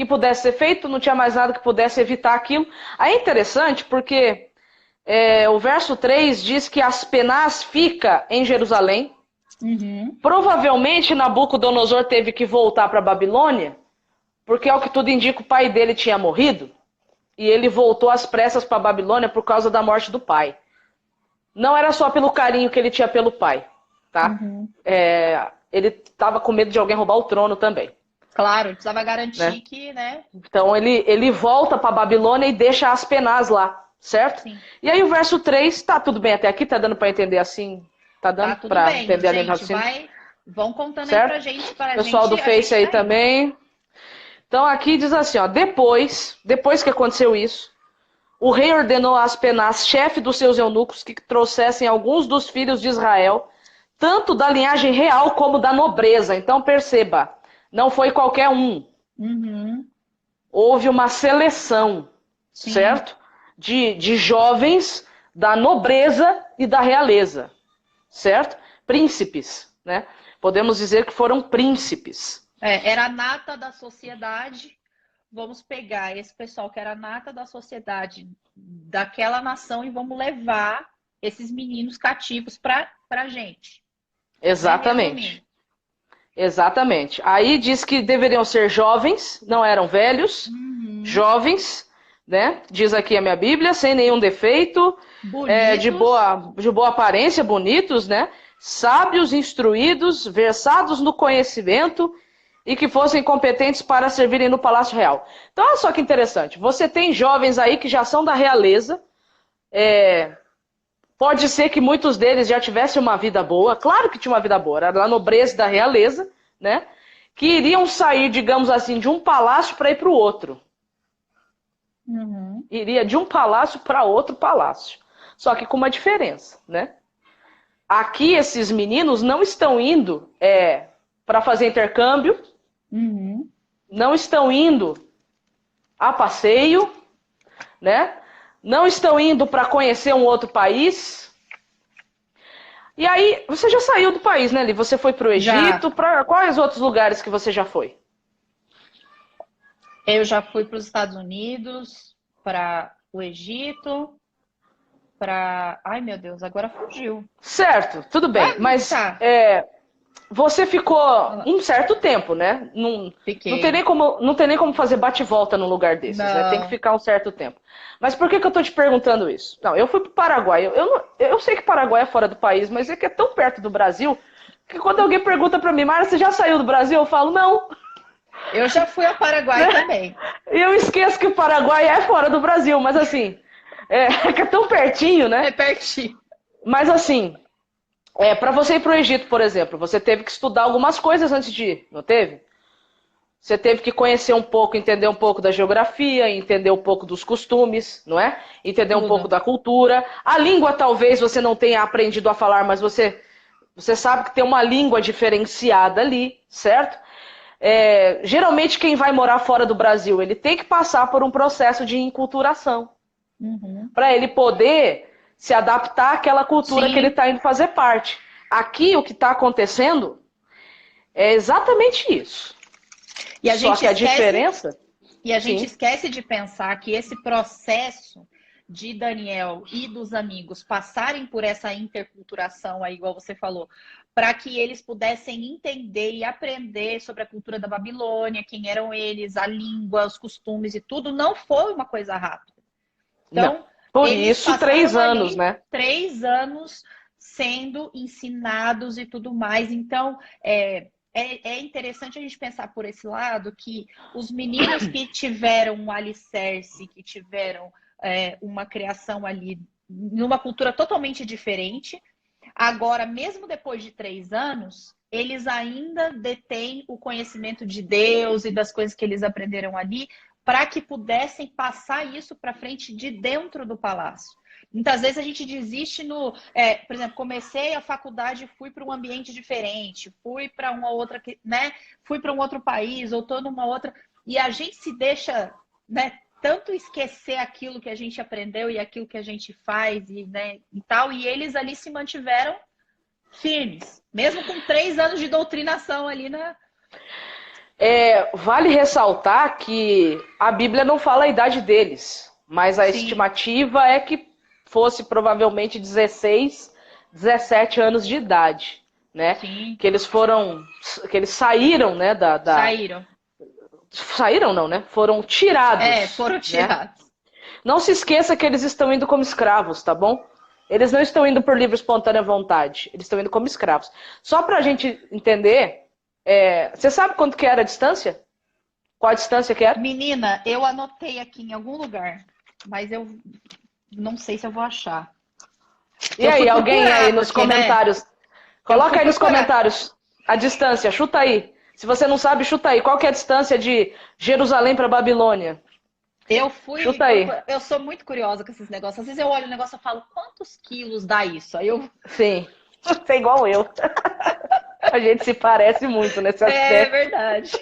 pudesse ser feito, não tinha mais nada que pudesse evitar aquilo. Aí é interessante porque o verso 3 diz que Aspenaz fica em Jerusalém. Uhum. Provavelmente Nabucodonosor teve que voltar para a Babilônia, porque ao que tudo indica o pai dele tinha morrido, e ele voltou às pressas para a Babilônia por causa da morte do pai. Não era só pelo carinho que ele tinha pelo pai, tá? Uhum. Ele estava com medo de alguém roubar o trono também, Claro, precisava garantir né? que, né? Então ele volta para a Babilônia e deixa Aspenaz lá, certo? Sim. E aí o verso 3, tá tudo bem até aqui? Tá dando para entender assim? Tá Tá dando tudo para bem, entender a linha de gente. raciocínio? Vão contando aí pra Certo? gente, Pessoal do a Face gente aí tá indo. também. Então aqui diz assim, ó, depois que aconteceu isso, o rei ordenou a Aspenaz, chefe dos seus eunucos, que trouxessem alguns dos filhos de Israel, tanto da linhagem real como da nobreza. Então perceba, não foi qualquer um. Uhum. Houve uma seleção, Sim. certo? De jovens da nobreza e da realeza, certo? Príncipes, né? Podemos dizer que foram príncipes. Era a nata da sociedade. Vamos pegar esse pessoal que era a nata da sociedade daquela nação e vamos levar esses meninos cativos pra gente. Né? Resumindo. Exatamente. Exatamente. Aí diz que deveriam ser jovens, não eram velhos, Uhum. jovens, né? Diz aqui a minha Bíblia, sem nenhum defeito, de Bonitos. boa aparência, bonitos, né? Sábios, instruídos, versados no conhecimento e que fossem competentes para servirem no Palácio Real. Então, olha só que interessante. Você tem jovens aí que já são da realeza. Pode ser que muitos deles já tivessem uma vida boa, claro que tinha uma vida boa, era da nobreza da realeza, né? Que iriam sair, digamos assim, de um palácio para ir para o outro. Uhum. Iria de um palácio para outro palácio. Só que com uma diferença, né? Aqui esses meninos não estão indo para fazer intercâmbio, Uhum. não estão indo a passeio, né? Não estão indo para conhecer um outro país. E aí, você já saiu do país, né, Li? Você foi para o Já. Egito, para quais outros lugares que você já foi? Eu já fui para os Estados Unidos, para o Egito, para. Ai, meu Deus, agora fugiu. Certo, tudo bem, Ah, mas tá. você ficou um certo tempo, né? Não tem Fiquei. nem como fazer bate-volta num lugar desses, né? Tem que Não. ficar um certo tempo. Mas por que eu tô te perguntando isso? Não, eu fui pro Paraguai. Eu sei que Paraguai é fora do país, mas é que é tão perto do Brasil que quando alguém pergunta pra mim, Mara, você já saiu do Brasil? Eu falo, não. Eu já fui ao Paraguai Né? também. E eu esqueço que o Paraguai é fora do Brasil, mas assim, que é tão pertinho, É né? pertinho. Mas assim, para você ir para o Egito, por exemplo, você teve que estudar algumas coisas antes de ir, não teve? Você teve que conhecer um pouco, entender um pouco da geografia, entender um pouco dos costumes, não é? Entender um pouco Tudo. da cultura. A língua talvez você não tenha aprendido a falar, mas você sabe que tem uma língua diferenciada ali, certo? Geralmente quem vai morar fora do Brasil, ele tem que passar por um processo de enculturação Uhum. para ele poder se adaptar àquela cultura que ele Sim. está indo fazer parte. Aqui o que está acontecendo é exatamente isso. E a Só gente que a esquece, diferença, e a gente sim, esquece de pensar que esse processo de Daniel e dos amigos passarem por essa interculturação aí, igual você falou, para que eles pudessem entender e aprender sobre a cultura da Babilônia, quem eram eles, a língua, os costumes e tudo, não foi uma coisa rápida. não. Então, Por Eles isso, 3 passaram anos, ali né? 3 anos sendo ensinados e tudo mais. Então, é interessante a gente pensar por esse lado que os meninos que tiveram um alicerce, que tiveram uma criação ali numa cultura totalmente diferente, agora, mesmo depois de 3 anos, eles ainda detêm o conhecimento de Deus e das coisas que eles aprenderam ali, para que pudessem passar isso para frente de dentro do palácio. Muitas vezes a gente desiste por exemplo, comecei a faculdade, fui para um ambiente diferente, fui para uma outra, né? Fui para um outro país, ou estou numa outra, e a gente se deixa, né? Tanto esquecer aquilo que a gente aprendeu e aquilo que a gente faz né, e tal, e eles ali se mantiveram firmes, mesmo com 3 anos de doutrinação ali na. Vale ressaltar que a Bíblia não fala a idade deles, mas a Sim. estimativa é que fosse provavelmente 16, 17 anos de idade, né? Sim. Que eles saíram, né, Saíram. Saíram não, né? Foram tirados. Foram tirados. Né? Não se esqueça que eles estão indo como escravos, tá bom? Eles não estão indo por livre e espontânea vontade, eles estão indo como escravos. Só pra gente entender, você sabe quanto que era a distância? Qual a distância que era? Menina, eu anotei aqui em algum lugar, mas eu não sei se eu vou achar. E aí, alguém aí nos porque, comentários, né? coloca aí nos comentários a distância, chuta aí. Se você não sabe, chuta aí. Qual que é a distância de Jerusalém para Babilônia? Chuta aí. Eu sou muito curiosa com esses negócios. Às vezes eu olho o negócio e falo, quantos quilos dá isso? Aí eu. Sim, você é igual eu. A gente se parece muito nesse aspecto. É verdade.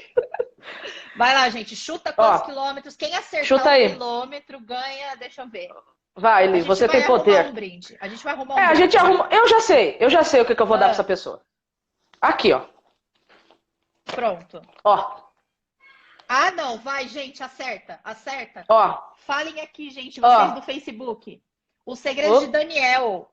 Vai lá, gente. Chuta quantos quilômetros. Quem acertar o quilômetro ganha. Deixa eu ver. Vai, Li, você tem poder. A gente vai arrumar um brinde. A gente arruma. Eu já sei o que eu vou dar pra essa pessoa. Aqui, ó. Pronto. Ó. Ah, não. Vai, gente. Acerta. Ó. Falem aqui, gente. Vocês do Facebook. O Segredo de Daniel.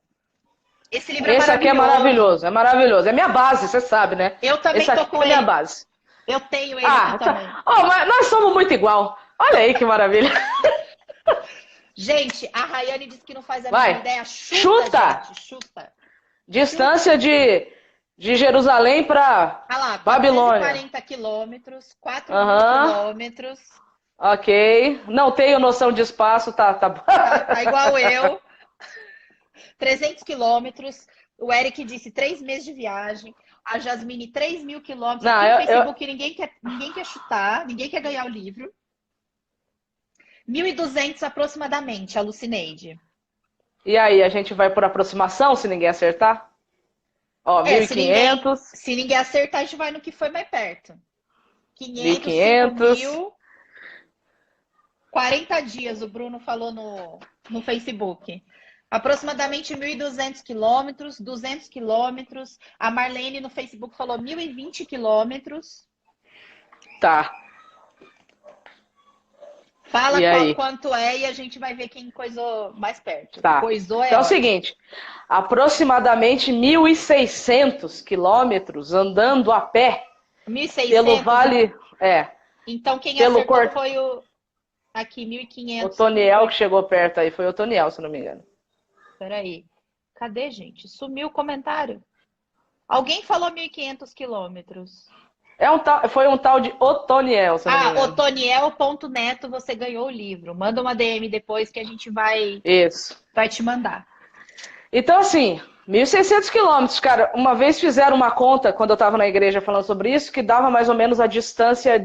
Esse livro Esse aqui é maravilhoso. É maravilhoso. É minha base, você sabe, né? Eu também tô com ele. É minha base. Eu tenho ele aqui também. Mas nós somos muito igual. Olha aí que maravilha. Gente, a Rayane disse que não faz a mínima ideia. Chuta! Gente, chuta. Distância de Jerusalém para Babilônia. 440 quilômetros, 4.000 quilômetros. Ok. Não tenho noção de espaço, tá. Tá igual eu. 300 quilômetros. O Eric disse 3 meses de viagem. A Jasmine, 3.000 quilômetros. Aqui no Facebook ninguém quer chutar, ninguém quer ganhar o livro. 1.200 aproximadamente, a Lucineide. E aí, a gente vai por aproximação, se ninguém acertar? Ó, 1.500. Se ninguém acertar, a gente vai no que foi mais perto. 500, 5.000. 40 dias, o Bruno falou no Facebook. Aproximadamente 1.200 quilômetros, 200 quilômetros. A Marlene no Facebook falou 1.020 quilômetros. Tá. Fala quanto é e a gente vai ver quem coisou mais perto. Tá. Coisou então é o seguinte, aproximadamente 1.600 quilômetros andando a pé 1.600? Pelo vale... Então quem acertou foi o... Aqui, 1.500. O Toniel que chegou perto aí, foi o Toniel, se não me engano. Peraí. Cadê, gente? Sumiu o comentário. Alguém falou 1.500 quilômetros. Foi um tal de Otoniel, se não me engano. Otoniel.neto, você ganhou o livro. Manda uma DM depois que a gente vai te mandar. Então, assim, 1.600 quilômetros, cara. Uma vez fizeram uma conta, quando eu estava na igreja falando sobre isso, que dava mais ou menos a distância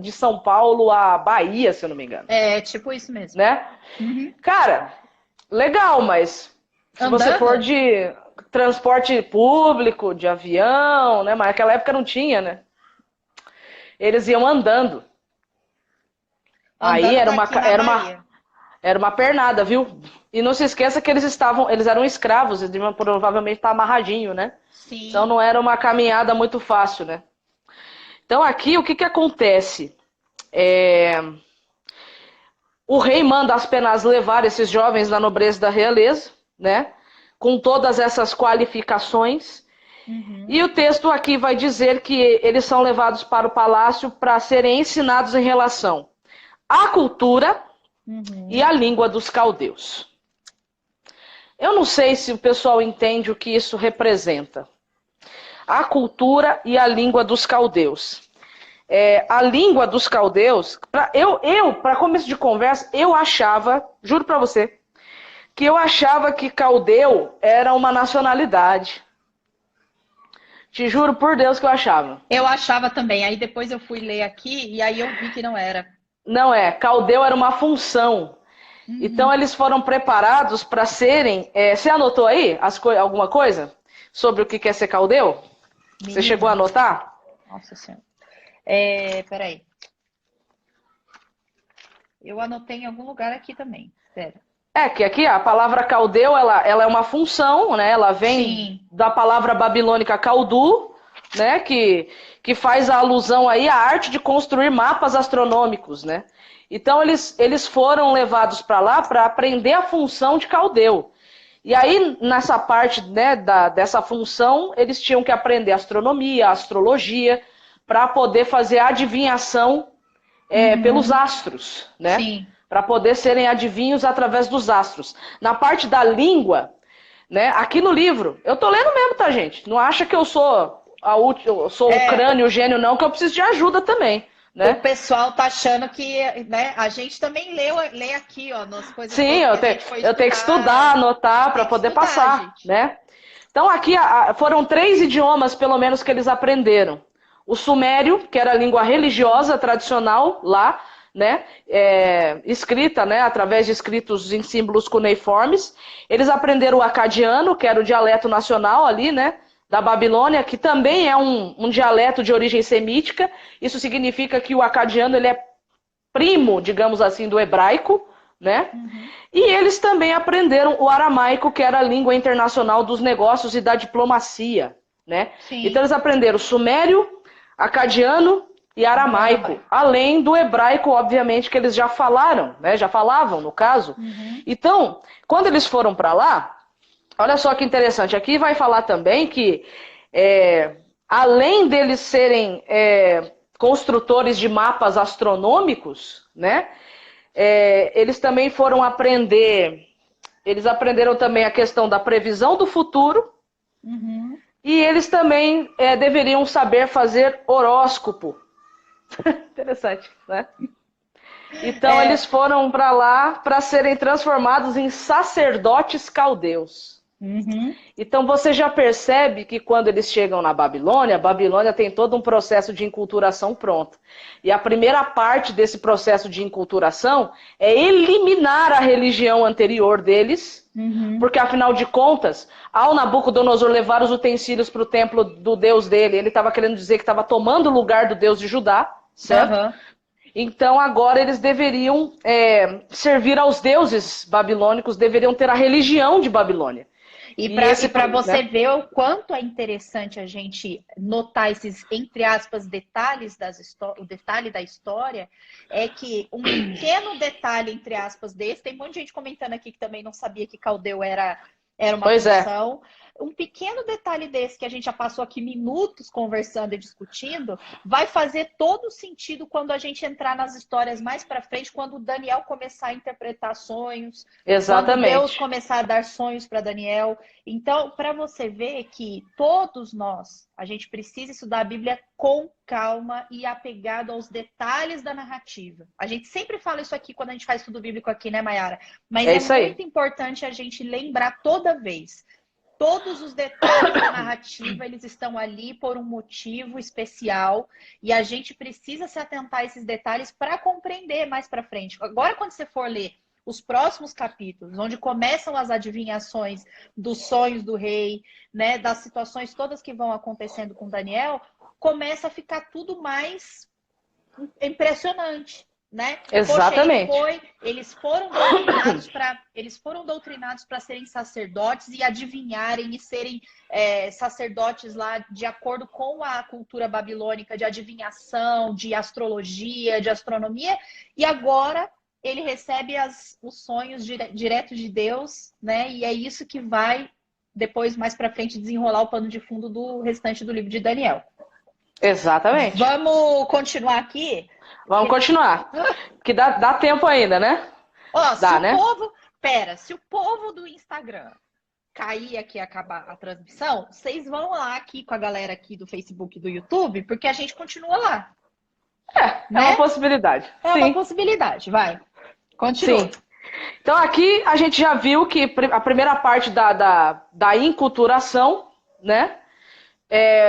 de São Paulo a Bahia, se eu não me engano. É, tipo isso mesmo. Né? Uhum. Cara, legal, mas se você for de transporte público, de avião, né? Mas naquela época não tinha, né? Eles iam andando. Aí era uma pernada, viu? E não se esqueça que eles eram escravos, eles deviam provavelmente estar amarradinho, né? Sim. Então não era uma caminhada muito fácil, né? Então aqui o que acontece? O rei manda as penas levar esses jovens da nobreza da realeza, né? Com todas essas qualificações. Uhum. E o texto aqui vai dizer que eles são levados para o palácio para serem ensinados em relação à cultura e à língua dos caldeus. Eu não sei se o pessoal entende o que isso representa. A cultura e a língua dos caldeus. A língua dos caldeus, para começo de conversa, eu achava, juro para você, que eu achava que caldeu era uma nacionalidade. Te juro por Deus que eu achava. Eu achava também. Aí depois eu fui ler aqui e aí eu vi que não era. Não é, caldeu era uma função. Então eles foram preparados para serem... você anotou aí alguma coisa sobre o que é ser caldeu? Você chegou a anotar? Nossa Senhora. Peraí. Eu anotei em algum lugar aqui também. Pera. Que aqui a palavra caldeu, ela é uma função, né? Ela vem da palavra babilônica caldu, né? Que faz a alusão aí à arte de construir mapas astronômicos, né? Então eles foram levados para lá para aprender a função de caldeu. E aí, nessa parte, né, dessa função, eles tinham que aprender astronomia, astrologia, para poder fazer a adivinhação pelos astros, né? Sim. Para poder serem adivinhos através dos astros. Na parte da língua, né, aqui no livro, eu tô lendo mesmo, tá, gente? Não acha que eu sou o crânio, o gênio, não, que eu preciso de ajuda também. Né? O pessoal tá achando que, né, a gente também lê aqui, ó, nas coisas. Sim, eu tenho que estudar, anotar para poder passar, né? Então aqui foram 3 idiomas, pelo menos, que eles aprenderam. O sumério, que era a língua religiosa tradicional lá, né, escrita, né, através de escritos em símbolos cuneiformes. Eles aprenderam o acadiano, que era o dialeto nacional ali, né, da Babilônia, que também é um dialeto de origem semítica. Isso significa que o acadiano ele é primo, digamos assim, do hebraico, né? E eles também aprenderam o aramaico, que era a língua internacional dos negócios e da diplomacia, né? Sim. Então eles aprenderam sumério, acadiano e aramaico, além do hebraico, obviamente, que eles já falaram, né? Já falavam, no caso. Então, quando eles foram para lá, olha só que interessante, aqui vai falar também que, além deles serem construtores de mapas astronômicos, né, eles também foram eles aprenderam também a questão da previsão do futuro, e eles também deveriam saber fazer horóscopo. Interessante, né? Então eles foram para lá para serem transformados em sacerdotes caldeus. Então você já percebe que quando eles chegam na Babilônia, a Babilônia tem todo um processo de enculturação pronto. E a primeira parte desse processo de enculturação é eliminar a religião anterior deles, porque afinal de contas, ao Nabucodonosor levar os utensílios para o templo do Deus dele, ele estava querendo dizer que estava tomando o lugar do Deus de Judá, certo? Então agora eles deveriam servir aos deuses babilônicos, deveriam ter a religião de Babilônia. E para você ver o quanto é interessante a gente notar esses, entre aspas, detalhes o detalhe da história, é que um pequeno detalhe, entre aspas, desse, tem um monte de gente comentando aqui que também não sabia que caldeu era uma função. Um pequeno detalhe desse, que a gente já passou aqui minutos conversando e discutindo, vai fazer todo sentido quando a gente entrar nas histórias mais para frente, quando o Daniel começar a interpretar sonhos. Exatamente. Quando Deus começar a dar sonhos para Daniel. Então, para você ver que todos nós, a gente precisa estudar a Bíblia com calma e apegado aos detalhes da narrativa. A gente sempre fala isso aqui quando a gente faz estudo bíblico aqui, né, Mayara? Mas é muito importante a gente lembrar toda vez. Todos os detalhes da narrativa, eles estão ali por um motivo especial e a gente precisa se atentar a esses detalhes para compreender mais para frente. Agora, quando você for ler os próximos capítulos, onde começam as adivinhações dos sonhos do rei, né, das situações todas que vão acontecendo com Daniel, começa a ficar tudo mais impressionante. Né? Exatamente. Poxa, eles foram doutrinados para serem sacerdotes e adivinharem e serem sacerdotes lá de acordo com a cultura babilônica de adivinhação, de astrologia, de astronomia, e agora ele recebe os sonhos direto de Deus, né? E é isso que vai depois, mais para frente, desenrolar o pano de fundo do restante do livro de Daniel. Exatamente. Vamos continuar aqui? Vamos continuar. Que dá tempo ainda, né? Ó, se o povo do Instagram cair aqui, acabar a transmissão, vocês vão lá aqui com a galera aqui do Facebook e do YouTube, porque a gente continua lá. É uma possibilidade. É Sim. uma possibilidade, vai. Continua. Sim. Então aqui a gente já viu que a primeira parte da inculturação, né,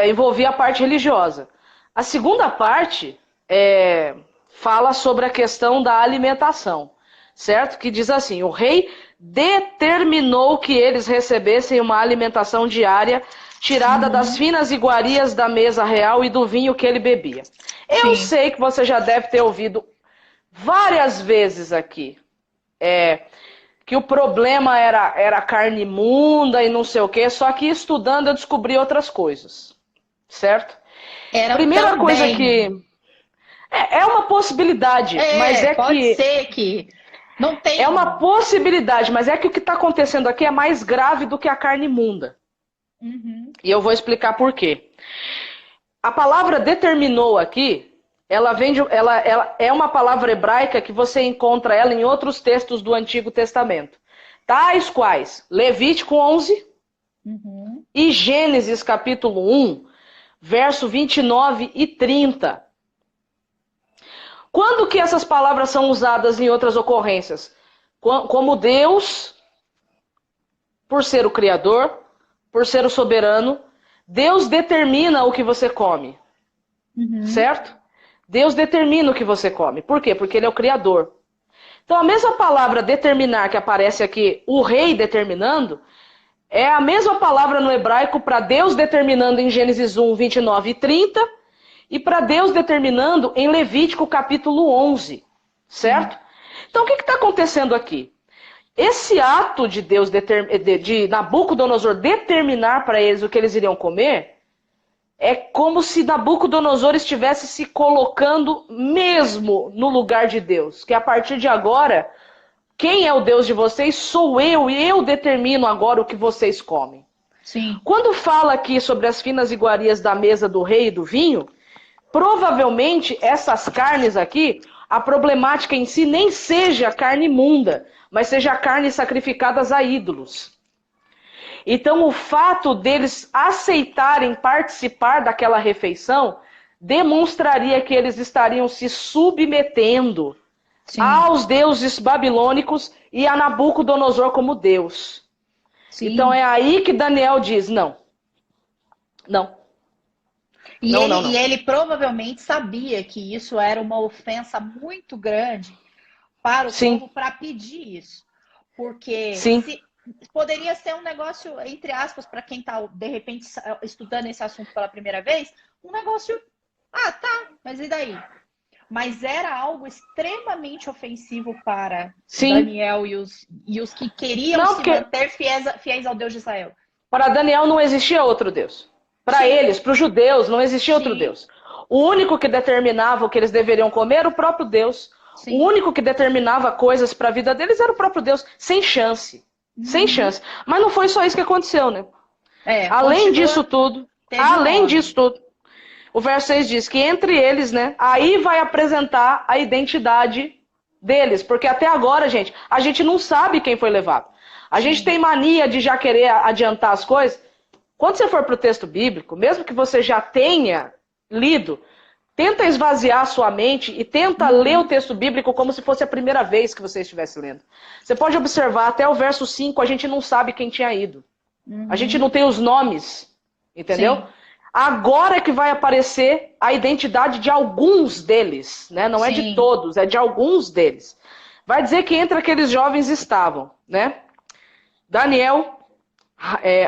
envolvia a parte religiosa. A segunda parte fala sobre a questão da alimentação, certo? Que diz assim, o rei determinou que eles recebessem uma alimentação diária tirada das finas iguarias da mesa real e do vinho que ele bebia. Eu sei que você já deve ter ouvido várias vezes aqui que o problema era carne imunda e não sei o quê, só que estudando eu descobri outras coisas, certo? Primeira também coisa que... É uma possibilidade, mas pode ser que não tem... É uma possibilidade, mas é que o que está acontecendo aqui é mais grave do que a carne imunda. E eu vou explicar por quê. A palavra determinou aqui, ela é uma palavra hebraica que você encontra ela em outros textos do Antigo Testamento. Tais quais Levítico 11 e Gênesis capítulo 1, verso 29 e 30. Quando que essas palavras são usadas em outras ocorrências? Como Deus, por ser o Criador, por ser o soberano, Deus determina o que você come. Certo? Deus determina o que você come. Por quê? Porque Ele é o Criador. Então a mesma palavra determinar que aparece aqui, o rei determinando, é a mesma palavra no hebraico para Deus determinando em Gênesis 1, 29 e 30, e para Deus determinando em Levítico capítulo 11, certo? Então o que está acontecendo aqui? Esse ato de Deus, de Nabucodonosor determinar para eles o que eles iriam comer, é como se Nabucodonosor estivesse se colocando mesmo no lugar de Deus. Que a partir de agora, quem é o Deus de vocês sou eu, e eu determino agora o que vocês comem. Sim. Quando fala aqui sobre as finas iguarias da mesa do rei e do vinho, provavelmente essas carnes aqui, a problemática em si nem seja carne imunda, mas seja carne sacrificadas a ídolos. Então o fato deles aceitarem participar daquela refeição demonstraria que eles estariam se submetendo aos deuses babilônicos e a Nabucodonosor como Deus. Então é aí que Daniel diz, não. E ele provavelmente sabia que isso era uma ofensa muito grande para o povo para pedir isso. Porque poderia ser um negócio, entre aspas, para quem está, de repente, estudando esse assunto pela primeira vez, um negócio, mas e daí? Mas era algo extremamente ofensivo para Daniel e os que queriam manter fiéis ao Deus de Israel. Para Daniel não existia outro Deus. Para eles, para os judeus, não existia outro Deus. O único que determinava o que eles deveriam comer era o próprio Deus. O único que determinava coisas para a vida deles era o próprio Deus. Sem chance. Sem chance. Mas não foi só isso que aconteceu, né? Além disso tudo, o verso 6 diz que entre eles, né, aí vai apresentar a identidade deles. Porque até agora, gente, a gente não sabe quem foi levado. A gente tem mania de já querer adiantar as coisas. Quando você for para o texto bíblico, mesmo que você já tenha lido, tenta esvaziar a sua mente e tenta ler o texto bíblico como se fosse a primeira vez que você estivesse lendo. Você pode observar, até o verso 5, a gente não sabe quem tinha ido. A gente não tem os nomes, entendeu? Agora é que vai aparecer a identidade de alguns deles, né? Não é de todos, é de alguns deles. Vai dizer que entre aqueles jovens estavam, né? Daniel,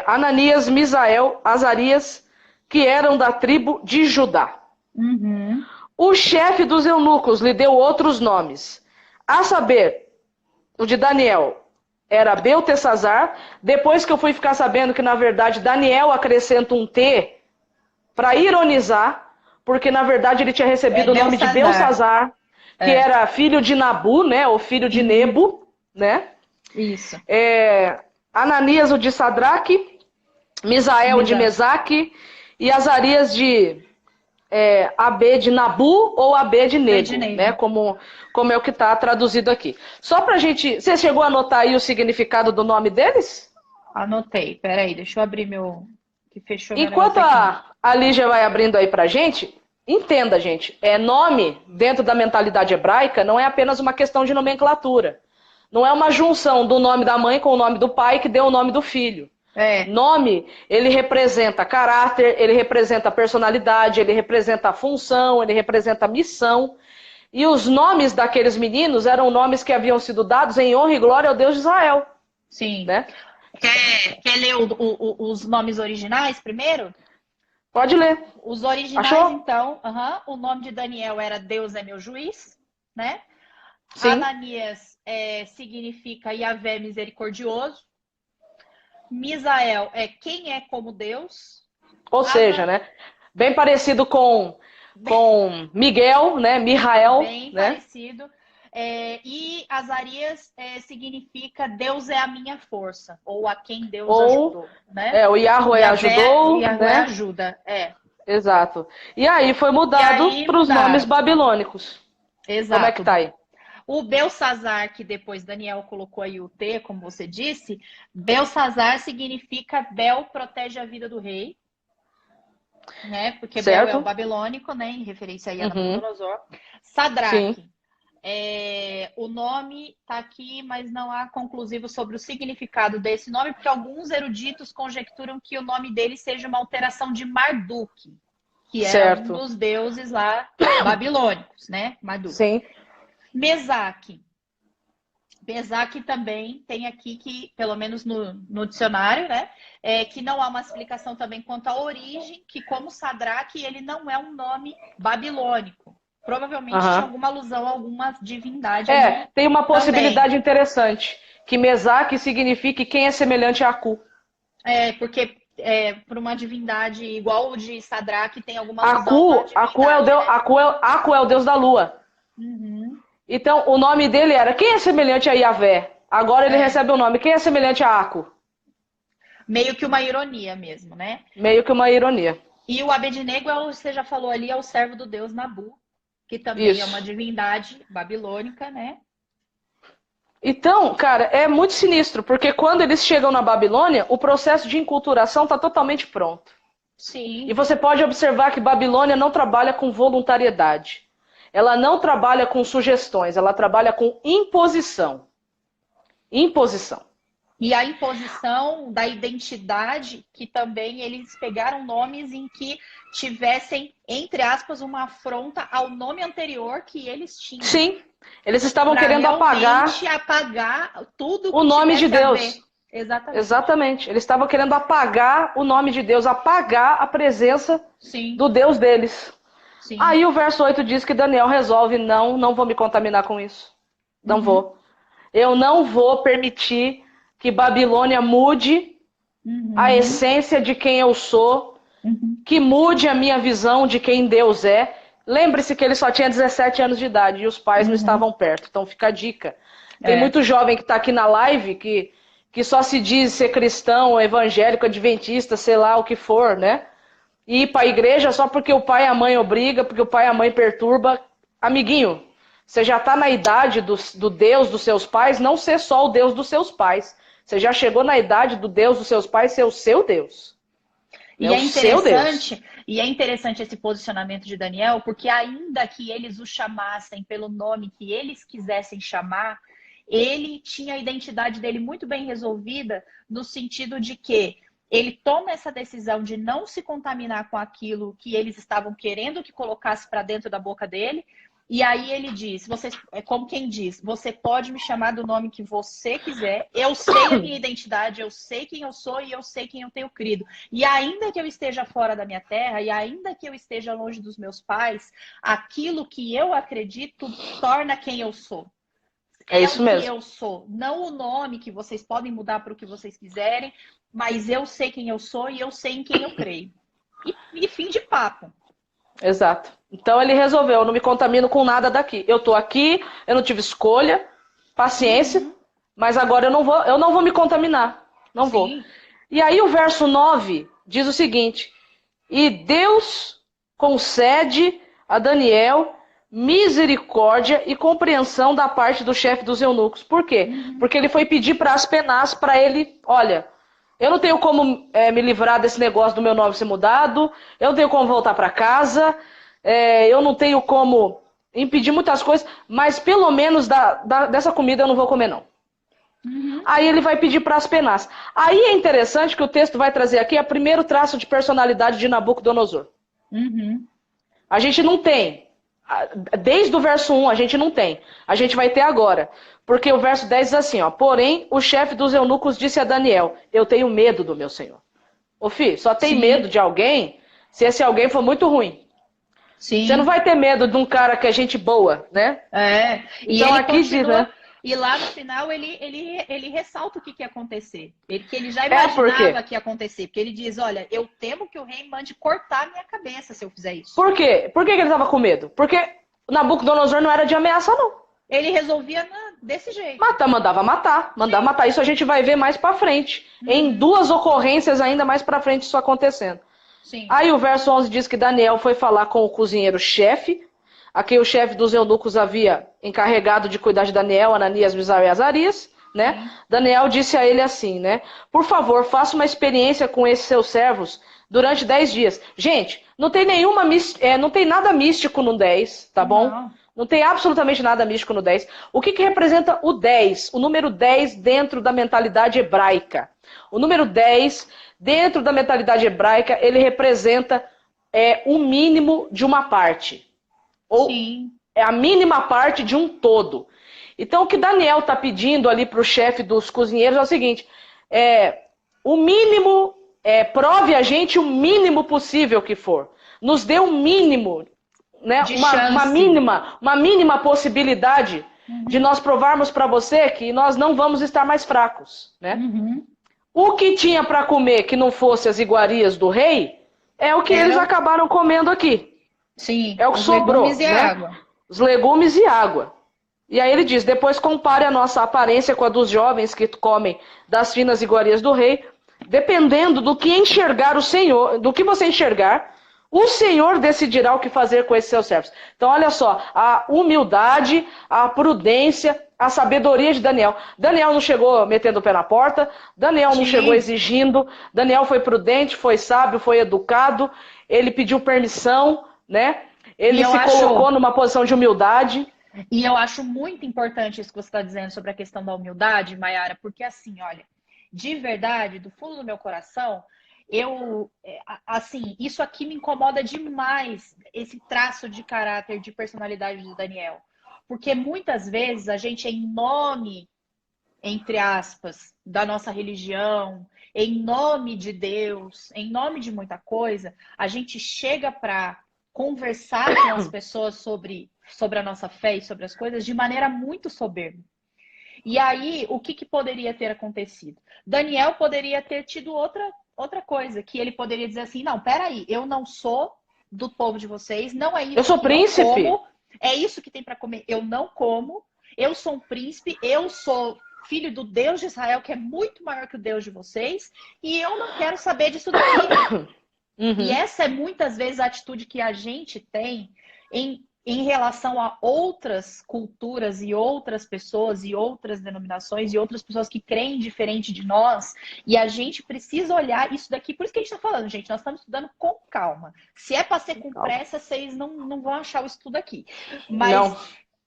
Ananias, Misael, Azarias, que eram da tribo de Judá. O chefe dos eunucos lhe deu outros nomes. A saber, o de Daniel era Beltesazar. Depois que eu fui ficar sabendo que, na verdade, Daniel acrescenta um T para ironizar, porque, na verdade, ele tinha recebido o nome de Belsazar, que era filho de Nabu, né? Ou filho de Nebo, né? Isso. Ananias, o de Sadraque, Misael, de Mesaque, e Azarias de AB de Nabu ou AB de Nego, né? Como é o que está traduzido aqui. Só pra gente... Você chegou a anotar aí o significado do nome deles? Anotei. Peraí, deixa eu abrir meu. Que fechou meu Enquanto negócio aqui. a Lígia vai abrindo aí pra gente, entenda, gente, nome dentro da mentalidade hebraica não é apenas uma questão de nomenclatura. Não é uma junção do nome da mãe com o nome do pai que deu o nome do filho. É, Nome, ele representa caráter, ele representa personalidade, ele representa função, ele representa missão. E os nomes daqueles meninos eram nomes que haviam sido dados em honra e glória ao Deus de Israel, sim. né? Quer ler os nomes originais primeiro? Pode ler. Os originais, Achou? então, o nome de Daniel era Deus é meu juiz, né? Sim. Ananias significa Yahvé misericordioso. Misael é quem é como Deus. Ou seja, né? Bem parecido com Miguel, né? Mijael, Bem né? parecido. E Azarias significa Deus é a minha força, ou a quem Deus ajudou, né? O Yahweh ajudou, Yahvé né? ajuda, Exato. E aí foi mudado para os nomes babilônicos. Exato. Como é que tá aí? O Belsazar, que depois Daniel colocou aí o T, como você disse, Belsazar significa Bel protege a vida do rei, né? Porque certo. Bel é o babilônico, né? Em referência aí a Nabucodonosor. Sadraque. O nome está aqui, mas não há conclusivo sobre o significado desse nome, porque alguns eruditos conjecturam que o nome dele seja uma alteração de Marduk, que é um dos deuses lá babilônicos, né? Marduk. Sim. Mesaque. Mesaque também tem aqui que, pelo menos no dicionário, né? Que não há uma explicação também quanto à origem, que como Sadraque, ele não é um nome babilônico. Provavelmente tinha alguma alusão a alguma divindade. Tem uma possibilidade interessante, que Mesaque signifique quem é semelhante a Aku. Porque por uma divindade igual o de Sadraque tem alguma alusão Aku é o deus da lua. Uhum. Então, o nome dele era quem é semelhante a Yahvé? Agora ele recebe o nome, quem é semelhante a Aku? Meio que uma ironia mesmo, né? Meio que uma ironia. E o Abednego, você já falou ali, é o servo do deus Nabu, que também é uma divindade babilônica, né? Então, cara, é muito sinistro, porque quando eles chegam na Babilônia, o processo de enculturação está totalmente pronto. Sim. E você pode observar que Babilônia não trabalha com voluntariedade. Ela não trabalha com sugestões, ela trabalha com imposição. Imposição. E a imposição da identidade, que também eles pegaram nomes em que tivessem, entre aspas, uma afronta ao nome anterior que eles tinham. Sim, eles estavam querendo apagar tudo o nome de Deus. Exatamente. Eles estavam querendo apagar o nome de Deus, apagar a presença do Deus deles. Sim. Aí o verso 8 diz que Daniel resolve, não vou me contaminar com isso. Não vou. Eu não vou permitir que Babilônia mude a essência de quem eu sou, que mude a minha visão de quem Deus é. Lembre-se que ele só tinha 17 anos de idade e os pais não estavam perto. Então fica a dica. Tem muito jovem que está aqui na live que só se diz ser cristão, evangélico, adventista, sei lá o que for, né? E ir para a igreja só porque o pai e a mãe obriga, porque o pai e a mãe perturba. Amiguinho, você já está na idade do Deus dos seus pais, não ser só o Deus dos seus pais. Você já chegou na idade do Deus dos seus pais ser o seu Deus. E é interessante esse posicionamento de Daniel, porque ainda que eles o chamassem pelo nome que eles quisessem chamar, ele tinha a identidade dele muito bem resolvida, no sentido de que ele toma essa decisão de não se contaminar com aquilo que eles estavam querendo que colocasse para dentro da boca dele. E aí ele diz, como quem diz, você pode me chamar do nome que você quiser, eu sei a minha identidade, eu sei quem eu sou e eu sei quem eu tenho crido. E ainda que eu esteja fora da minha terra, e ainda que eu esteja longe dos meus pais, aquilo que eu acredito torna quem eu sou. É isso mesmo. Que eu sou, não o nome que vocês podem mudar para o que vocês quiserem, mas eu sei quem eu sou e eu sei em quem eu creio. E fim de papo. Exato. Então ele resolveu, eu não me contamino com nada daqui. Eu tô aqui, eu não tive escolha, paciência, mas agora eu não vou me contaminar. Não vou. E aí o verso 9 diz o seguinte: e Deus concede a Daniel misericórdia e compreensão da parte do chefe dos eunucos. Por quê? Porque ele foi pedir para Aspenaz, para ele, olha, Eu não tenho como me livrar desse negócio do meu nome ser mudado, eu não tenho como voltar para casa, eu não tenho como impedir muitas coisas, mas pelo menos dessa comida eu não vou comer, não. Uhum. Aí ele vai pedir para as penas. Aí é interessante que o texto vai trazer aqui o primeiro traço de personalidade de Nabucodonosor. Uhum. A gente não tem. Desde o verso 1 a gente não tem. A gente vai ter agora. Porque o verso 10 diz assim, ó. Porém, o chefe dos eunucos disse a Daniel, eu tenho medo do meu senhor. Ô filho, só tem Sim. medo de alguém se esse alguém for muito ruim. Sim. Você não vai ter medo de um cara que é gente boa, né? E então ele aqui diz, né? E lá no final ele ressalta o que ia acontecer. Que ele já imaginava que ia acontecer. Porque ele diz, olha, eu temo que o rei mande cortar a minha cabeça se eu fizer isso. Por quê? Por que ele estava com medo? Porque Nabucodonosor não era de ameaça, não. Ele resolvia desse jeito. Mandava matar. Isso a gente vai ver mais pra frente. Em 2 ocorrências ainda mais pra frente isso acontecendo. Sim. Aí o verso 11 diz que Daniel foi falar com o cozinheiro-chefe, a quem o chefe dos eunucos havia encarregado de cuidar de Daniel, Ananias, Misael e Azarias, né? Sim. Daniel disse a ele assim, né? Por favor, faça uma experiência com esses seus servos durante 10 dias. Gente, não tem não tem nada místico no 10, tá bom? Não tem absolutamente nada místico no 10. O que representa o 10? O número 10 dentro da mentalidade hebraica. O número 10, dentro da mentalidade hebraica, ele representa o mínimo de uma parte. Ou Sim. é a mínima parte de um todo. Então, o que Daniel está pedindo ali para o chefe dos cozinheiros é o seguinte: o mínimo, prove a gente o mínimo possível que for. Nos dê o mínimo, né? uma mínima possibilidade de nós provarmos para você que nós não vamos estar mais fracos. Né? Uhum. O que tinha para comer que não fosse as iguarias do rei é o que eles acabaram comendo aqui. Sim, é o que sobrou. Legumes e água. Os legumes e água. E aí ele diz, depois compare a nossa aparência com a dos jovens que comem das finas iguarias do rei, dependendo do que enxergar o Senhor, do que você enxergar, o Senhor decidirá o que fazer com esses seus servos. Então olha só, a humildade, a prudência, a sabedoria de Daniel. Daniel não chegou metendo o pé na porta, Daniel não chegou exigindo, Daniel foi prudente, foi sábio, foi educado, ele pediu permissão, né? Ele se colocou numa posição de humildade. E eu acho muito importante isso que você está dizendo sobre a questão da humildade, Mayara, porque assim, olha, de verdade, do fundo do meu coração, isso aqui me incomoda demais, esse traço de caráter, de personalidade de Daniel. Porque muitas vezes a gente, em nome, entre aspas, da nossa religião, em nome de Deus, em nome de muita coisa, a gente chega para conversar com as pessoas sobre a nossa fé e sobre as coisas de maneira muito soberba. E aí, o que poderia ter acontecido? Daniel poderia ter tido outra coisa, que ele poderia dizer assim, não, peraí, eu não sou do povo de vocês, não é isso. Eu sou príncipe. Eu como, é isso que tem para comer, eu não como, eu sou um príncipe, eu sou filho do Deus de Israel, que é muito maior que o Deus de vocês, e eu não quero saber disso daqui. E essa é muitas vezes a atitude que a gente tem em relação a outras culturas e outras pessoas e outras denominações e outras pessoas que creem diferente de nós. E a gente precisa olhar isso daqui. Por isso que a gente está falando, gente, nós estamos estudando com calma. Se é para ser com pressa, vocês não vão achar o estudo aqui. Mas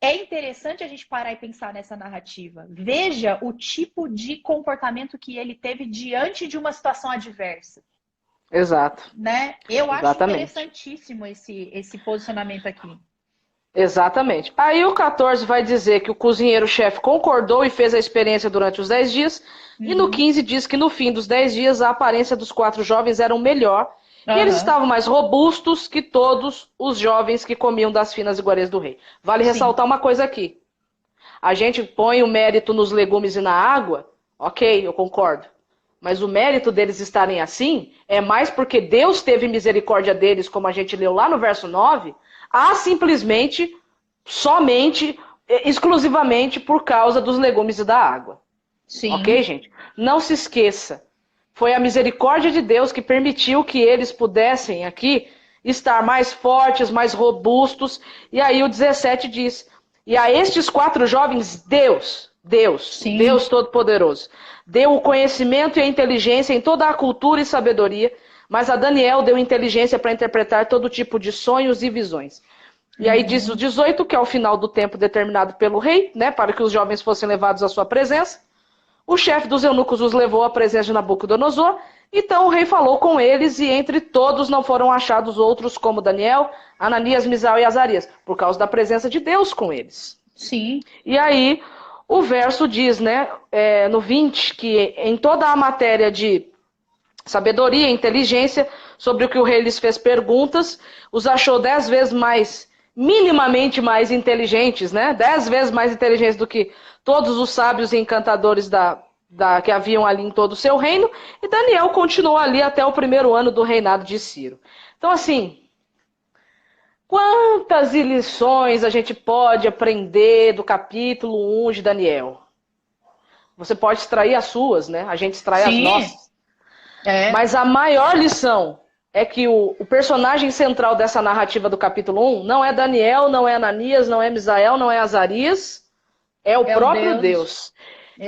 é interessante a gente parar e pensar nessa narrativa. Veja o tipo de comportamento que ele teve diante de uma situação adversa. Exato. Né? Eu acho interessantíssimo esse posicionamento aqui. Exatamente. Aí o 14 vai dizer que o cozinheiro-chefe concordou e fez a experiência durante os 10 dias. E no 15 diz que no fim dos 10 dias a aparência dos 4 jovens era melhor. E eles estavam mais robustos que todos os jovens que comiam das finas iguarias do rei. Vale ressaltar uma coisa aqui. A gente põe o mérito nos legumes e na água. Ok, eu concordo. Mas o mérito deles estarem assim é mais porque Deus teve misericórdia deles, como a gente leu lá no verso 9, simplesmente, somente, exclusivamente por causa dos legumes e da água. Sim. Ok, gente? Não se esqueça. Foi a misericórdia de Deus que permitiu que eles pudessem aqui estar mais fortes, mais robustos. E aí o 17 diz, e a estes 4 jovens, Deus Deus, Sim. Deus Todo-Poderoso. Deu o conhecimento e a inteligência em toda a cultura e sabedoria, mas a Daniel deu inteligência para interpretar todo tipo de sonhos e visões. E aí diz o 18, que é o final do tempo determinado pelo rei, né, para que os jovens fossem levados à sua presença. O chefe dos eunucos os levou à presença de Nabucodonosor. Então o rei falou com eles, e entre todos não foram achados outros como Daniel, Ananias, Misael e Azarias, por causa da presença de Deus com eles. Sim. E aí o verso diz, né, no 20, que em toda a matéria de sabedoria e inteligência, sobre o que o rei lhes fez perguntas, os achou 10 vezes mais, minimamente mais inteligentes, né? 10 vezes mais inteligentes do que todos os sábios e encantadores que haviam ali em todo o seu reino, e Daniel continuou ali até o primeiro ano do reinado de Ciro. Então, assim, quantas lições a gente pode aprender do capítulo 1 de Daniel? Você pode extrair as suas, né? A gente extrai as nossas. Mas a maior lição é que o personagem central dessa narrativa do capítulo 1 não é Daniel, não é Ananias, não é Misael, não é Azarias, é o próprio Deus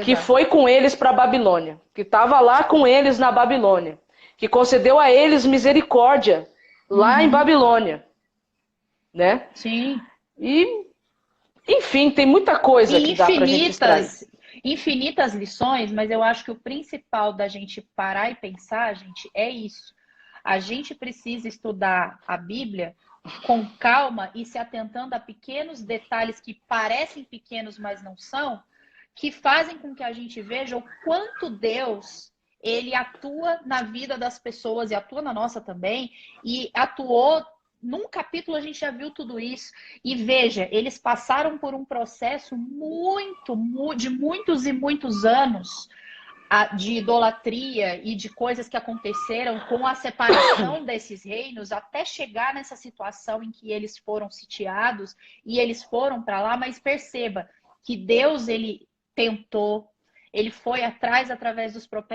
que foi com eles para a Babilônia, que estava lá com eles na Babilônia, que concedeu a eles misericórdia lá em Babilônia, né? Sim. E, enfim, tem muita coisa que dá pra gente extrair. Infinitas lições, mas eu acho que o principal da gente parar e pensar, gente, é isso. A gente precisa estudar a Bíblia com calma e se atentando a pequenos detalhes que parecem pequenos, mas não são, que fazem com que a gente veja o quanto Deus, ele atua na vida das pessoas e atua na nossa também, e atuou. Num capítulo a gente já viu tudo isso. E veja, eles passaram por um processo de muitos e muitos anos de idolatria e de coisas que aconteceram com a separação desses reinos até chegar nessa situação em que eles foram sitiados e eles foram para lá. Mas perceba que Deus, ele tentou, ele foi atrás através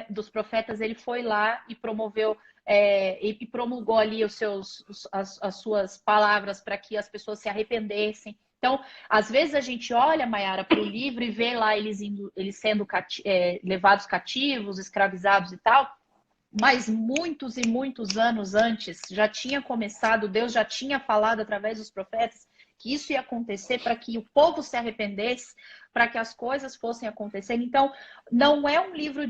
dos profetas, ele foi lá e promoveu e promulgou ali as suas palavras para que as pessoas se arrependessem. Então, às vezes a gente olha, Mayara, para o livro e vê lá eles sendo levados cativos, escravizados e tal, mas muitos e muitos anos antes já tinha começado, Deus já tinha falado através dos profetas que isso ia acontecer para que o povo se arrependesse, para que as coisas fossem acontecendo. Então, não é um livro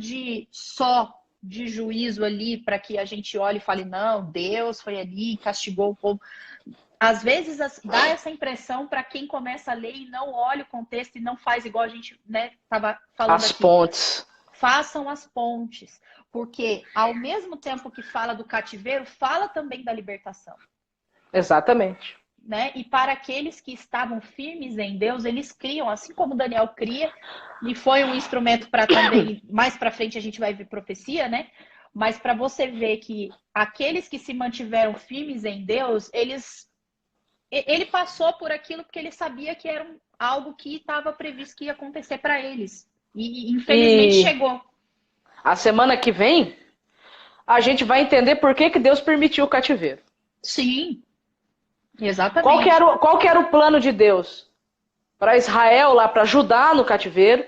só de juízo ali para que a gente olhe e fale, não, Deus foi ali e castigou o povo. Às vezes dá essa impressão para quem começa a ler e não olha o contexto e não faz igual a gente estava falando as aqui. Pontes. Façam as pontes, porque ao mesmo tempo que fala do cativeiro, fala também da libertação. Exatamente. Né? E para aqueles que estavam firmes em Deus, eles criam, assim como Daniel cria, e foi um instrumento para também, mais para frente a gente vai ver profecia, né? Mas para você ver que aqueles que se mantiveram firmes em Deus, ele passou por aquilo porque ele sabia que era algo que estava previsto que ia acontecer para eles. E infelizmente chegou. A semana que vem, a gente vai entender por que Deus permitiu o cativeiro. Sim. Exatamente. Qual que era o plano de Deus? Para Israel, lá para Judá no cativeiro.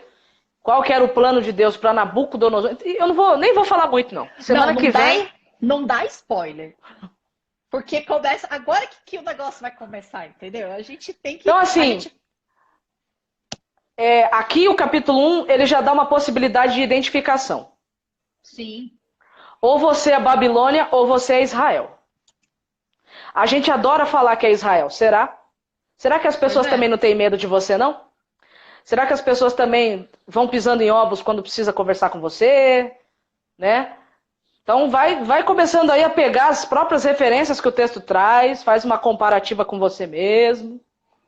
Qual que era o plano de Deus para Nabucodonosor? Eu nem vou falar muito, não. Semana que vem... Não dá spoiler. Porque começa... Agora que o negócio vai começar, entendeu? A gente tem que... Então, assim... aqui o capítulo 1, ele já dá uma possibilidade de identificação. Sim. Ou você é Babilônia, ou você é Israel. A gente adora falar que é Israel, será? Será que as pessoas também não têm medo de você, não? Será que as pessoas também vão pisando em ovos quando precisa conversar com você? Né? Então vai começando aí a pegar as próprias referências que o texto traz, faz uma comparativa com você mesmo.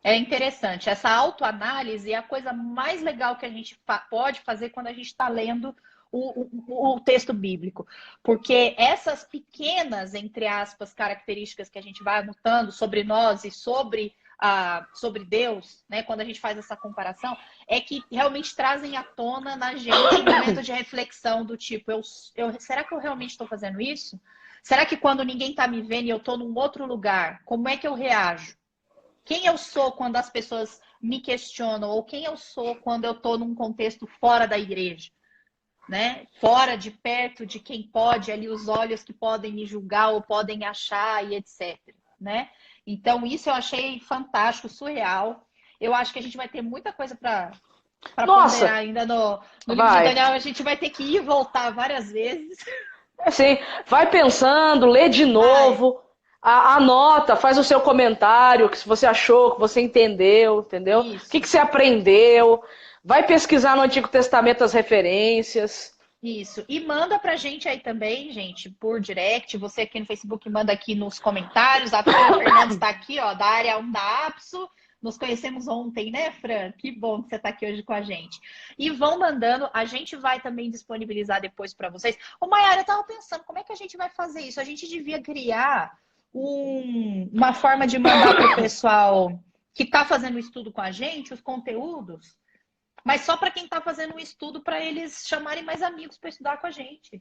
É interessante. Essa autoanálise é a coisa mais legal que a gente pode fazer quando a gente está lendo o texto bíblico. Porque essas pequenas, entre aspas, características que a gente vai anotando sobre nós e sobre Deus, né, quando a gente faz essa comparação, é que realmente trazem à tona na gente um momento de reflexão do tipo, será que eu realmente estou fazendo isso? Será que quando ninguém está me vendo e eu estou num outro lugar, como é que eu reajo? Quem eu sou quando as pessoas me questiono, ou quem eu sou quando eu estou num contexto fora da igreja, né? Fora de perto de quem pode, ali os olhos que podem me julgar ou podem achar e etc, né? Então isso eu achei fantástico, surreal. Eu acho que a gente vai ter muita coisa para ponderar Nossa, ainda no livro de vai. Daniel. A gente vai ter que ir e voltar várias vezes. Assim, vai pensando, lê de Vai, novo, anota, faz o seu comentário, que se você achou, que você entendeu? O que isso. você aprendeu? Vai pesquisar no Antigo Testamento as referências. Isso. E manda pra gente aí também, gente, por direct. Você aqui no Facebook manda aqui nos comentários. A Fran Fernandes está aqui, ó, da área 1 da APSO. Nos conhecemos ontem, né, Fran? Que bom que você está aqui hoje com a gente. E vão mandando, a gente vai também disponibilizar depois para vocês. Ô, Mayara, eu tava pensando, como é que a gente vai fazer isso? A gente devia criar uma forma de mandar para o pessoal que está fazendo o estudo com a gente, os conteúdos, mas só para quem está fazendo um estudo, para eles chamarem mais amigos para estudar com a gente.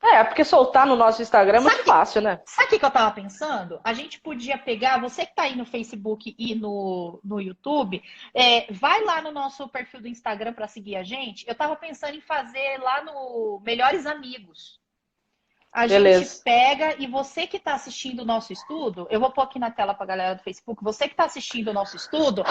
É, porque soltar no nosso Instagram é muito Sabe, fácil, né? sabe o que eu estava pensando? A gente podia pegar, você que está aí no Facebook e no YouTube, vai lá no nosso perfil do Instagram para seguir a gente. Eu estava pensando em fazer lá no Melhores Amigos. A gente Beleza. pega e você que está assistindo o nosso estudo, eu vou pôr aqui na tela para a galera do Facebook, você que está assistindo o nosso estudo,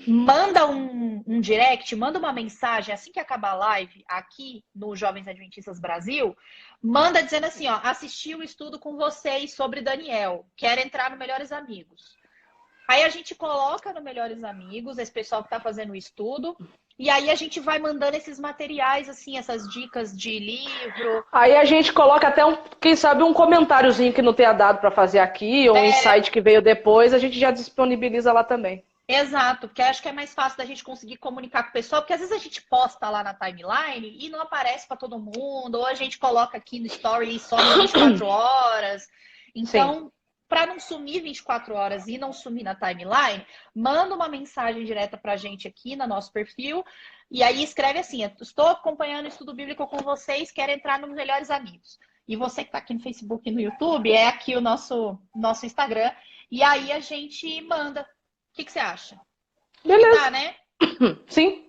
manda um direct, manda uma mensagem assim que acabar a live aqui no Jovens Adventistas Brasil, manda dizendo assim, ó, assisti o estudo com vocês sobre Daniel, quero entrar no Melhores Amigos. Aí a gente coloca no Melhores Amigos, esse pessoal que está fazendo o estudo, e aí a gente vai mandando esses materiais, assim, essas dicas de livro. Aí a gente coloca até, quem sabe, um comentáriozinho que não tenha dado para fazer aqui, ou um insight que veio depois, a gente já disponibiliza lá também. Exato, porque acho que é mais fácil da gente conseguir comunicar com o pessoal, porque às vezes a gente posta lá na timeline e não aparece para todo mundo, ou a gente coloca aqui no story e some 24 horas. Sim. Então, para não sumir 24 horas e não sumir na timeline, manda uma mensagem direta para a gente aqui no nosso perfil e aí escreve assim: estou acompanhando o estudo bíblico com vocês, quero entrar nos Melhores Amigos. E você que está aqui no Facebook e no YouTube, é aqui o nosso Instagram. E aí a gente manda. O que você acha? Acho que dá, Beleza. né? Sim.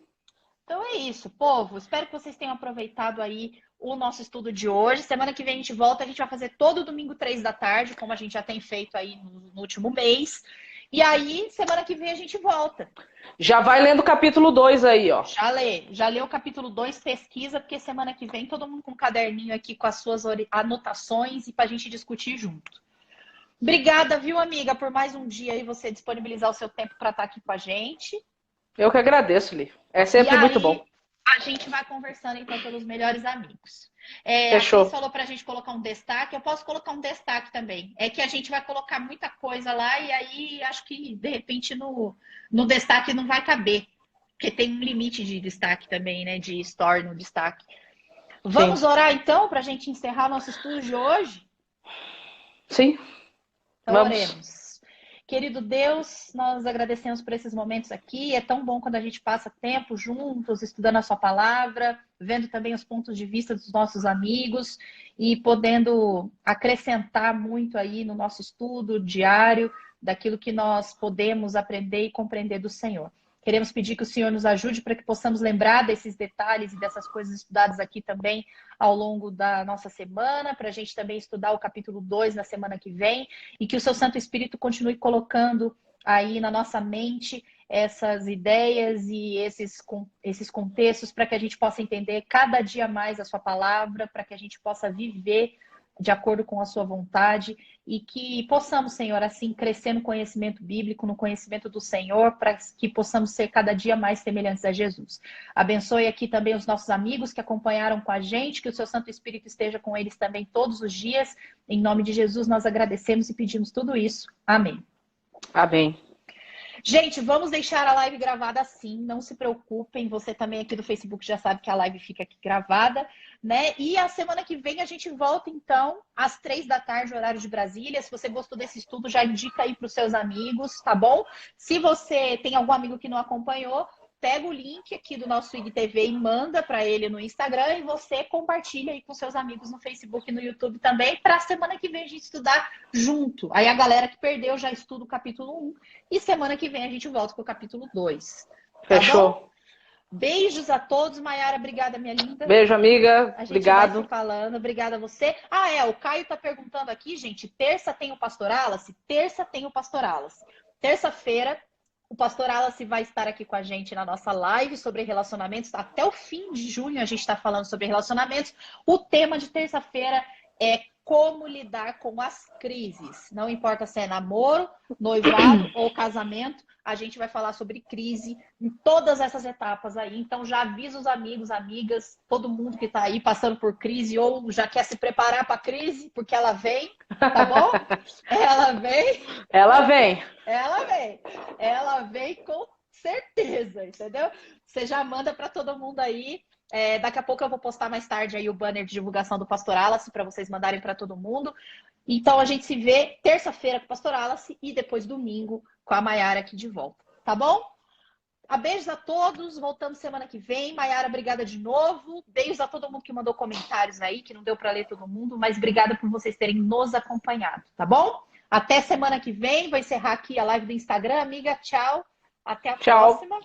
Então é isso, povo. Espero que vocês tenham aproveitado aí o nosso estudo de hoje. Semana que vem a gente volta. A gente vai fazer todo domingo, 3 da tarde, como a gente já tem feito aí no último mês. E aí, semana que vem a gente volta. Já vai lendo o capítulo 2 aí, ó. Já lê o capítulo 2, pesquisa, porque semana que vem todo mundo com um caderninho aqui com as suas anotações e para a gente discutir junto. Obrigada, viu, amiga, por mais um dia aí você disponibilizar o seu tempo para estar aqui com a gente. Eu que agradeço, Li. É sempre muito bom. A gente vai conversando então pelos Melhores Amigos. A Fechou. Cris falou para a gente colocar um destaque. Eu posso colocar um destaque também. É que a gente vai colocar muita coisa lá e aí acho que de repente no destaque não vai caber. Porque tem um limite de destaque também, né? De story no destaque. Vamos orar então para a gente encerrar nosso estudo de hoje? Sim. Então Vamos. oremos. Querido Deus, nós agradecemos por esses momentos aqui. É tão bom quando a gente passa tempo juntos, estudando a sua palavra, vendo também os pontos de vista dos nossos amigos e podendo acrescentar muito aí no nosso estudo diário daquilo que nós podemos aprender e compreender do Senhor. Queremos pedir que o Senhor nos ajude para que possamos lembrar desses detalhes e dessas coisas estudadas aqui também ao longo da nossa semana, para a gente também estudar o capítulo 2 na semana que vem, e que o seu Santo Espírito continue colocando aí na nossa mente essas ideias e esses contextos para que a gente possa entender cada dia mais a sua palavra, para que a gente possa viver de acordo com a sua vontade e que possamos, Senhor, assim, crescer no conhecimento bíblico, no conhecimento do Senhor, para que possamos ser cada dia mais semelhantes a Jesus. Abençoe aqui também os nossos amigos que acompanharam com a gente, que o seu Santo Espírito esteja com eles também todos os dias. Em nome de Jesus, nós agradecemos e pedimos tudo isso. Amém. Amém. Gente, vamos deixar a live gravada sim, não se preocupem, você também aqui do Facebook já sabe que a live fica aqui gravada, né? E a semana que vem a gente volta então às 3 da tarde, horário de Brasília. Se você gostou desse estudo, já indica aí para os seus amigos, tá bom? Se você tem algum amigo que não acompanhou, pega o link aqui do nosso IGTV e manda para ele no Instagram e você compartilha aí com seus amigos no Facebook e no YouTube também, para a semana que vem a gente estudar junto. Aí a galera que perdeu já estuda o capítulo 1 e semana que vem a gente volta com o capítulo 2. Tá Fechou. bom? Beijos a todos. Maiara, obrigada, minha linda. Beijo, amiga. A gente Obrigado. vai se falando. Obrigada a você. O Caio tá perguntando aqui, gente, terça tem o Pastor Wallace? Terça tem o Pastor Wallace. Terça-feira, o Pastor Wallace vai estar aqui com a gente na nossa live sobre relacionamentos. Até o fim de junho a gente está falando sobre relacionamentos. O tema de terça-feira é como lidar com as crises. Não importa se é namoro, noivado ou casamento, a gente vai falar sobre crise em todas essas etapas aí. Então já avisa os amigos, amigas, todo mundo que está aí passando por crise ou já quer se preparar para a crise, porque ela vem, tá bom? Ela vem. Ela vem. Ela vem. Ela vem com certeza, entendeu? Você já manda para todo mundo aí. Daqui a pouco eu vou postar mais tarde aí o banner de divulgação do Pastor Wallace para vocês mandarem para todo mundo. Então a gente se vê terça-feira com o Pastor Wallace e depois domingo com a Maiara aqui de volta, tá bom? Beijos a todos, voltamos semana que vem. Maiara, obrigada de novo. Beijos a todo mundo que mandou comentários aí, que não deu para ler todo mundo, mas obrigada por vocês terem nos acompanhado, tá bom? Até semana que vem, vou encerrar aqui a live do Instagram, amiga. Tchau, até a próxima.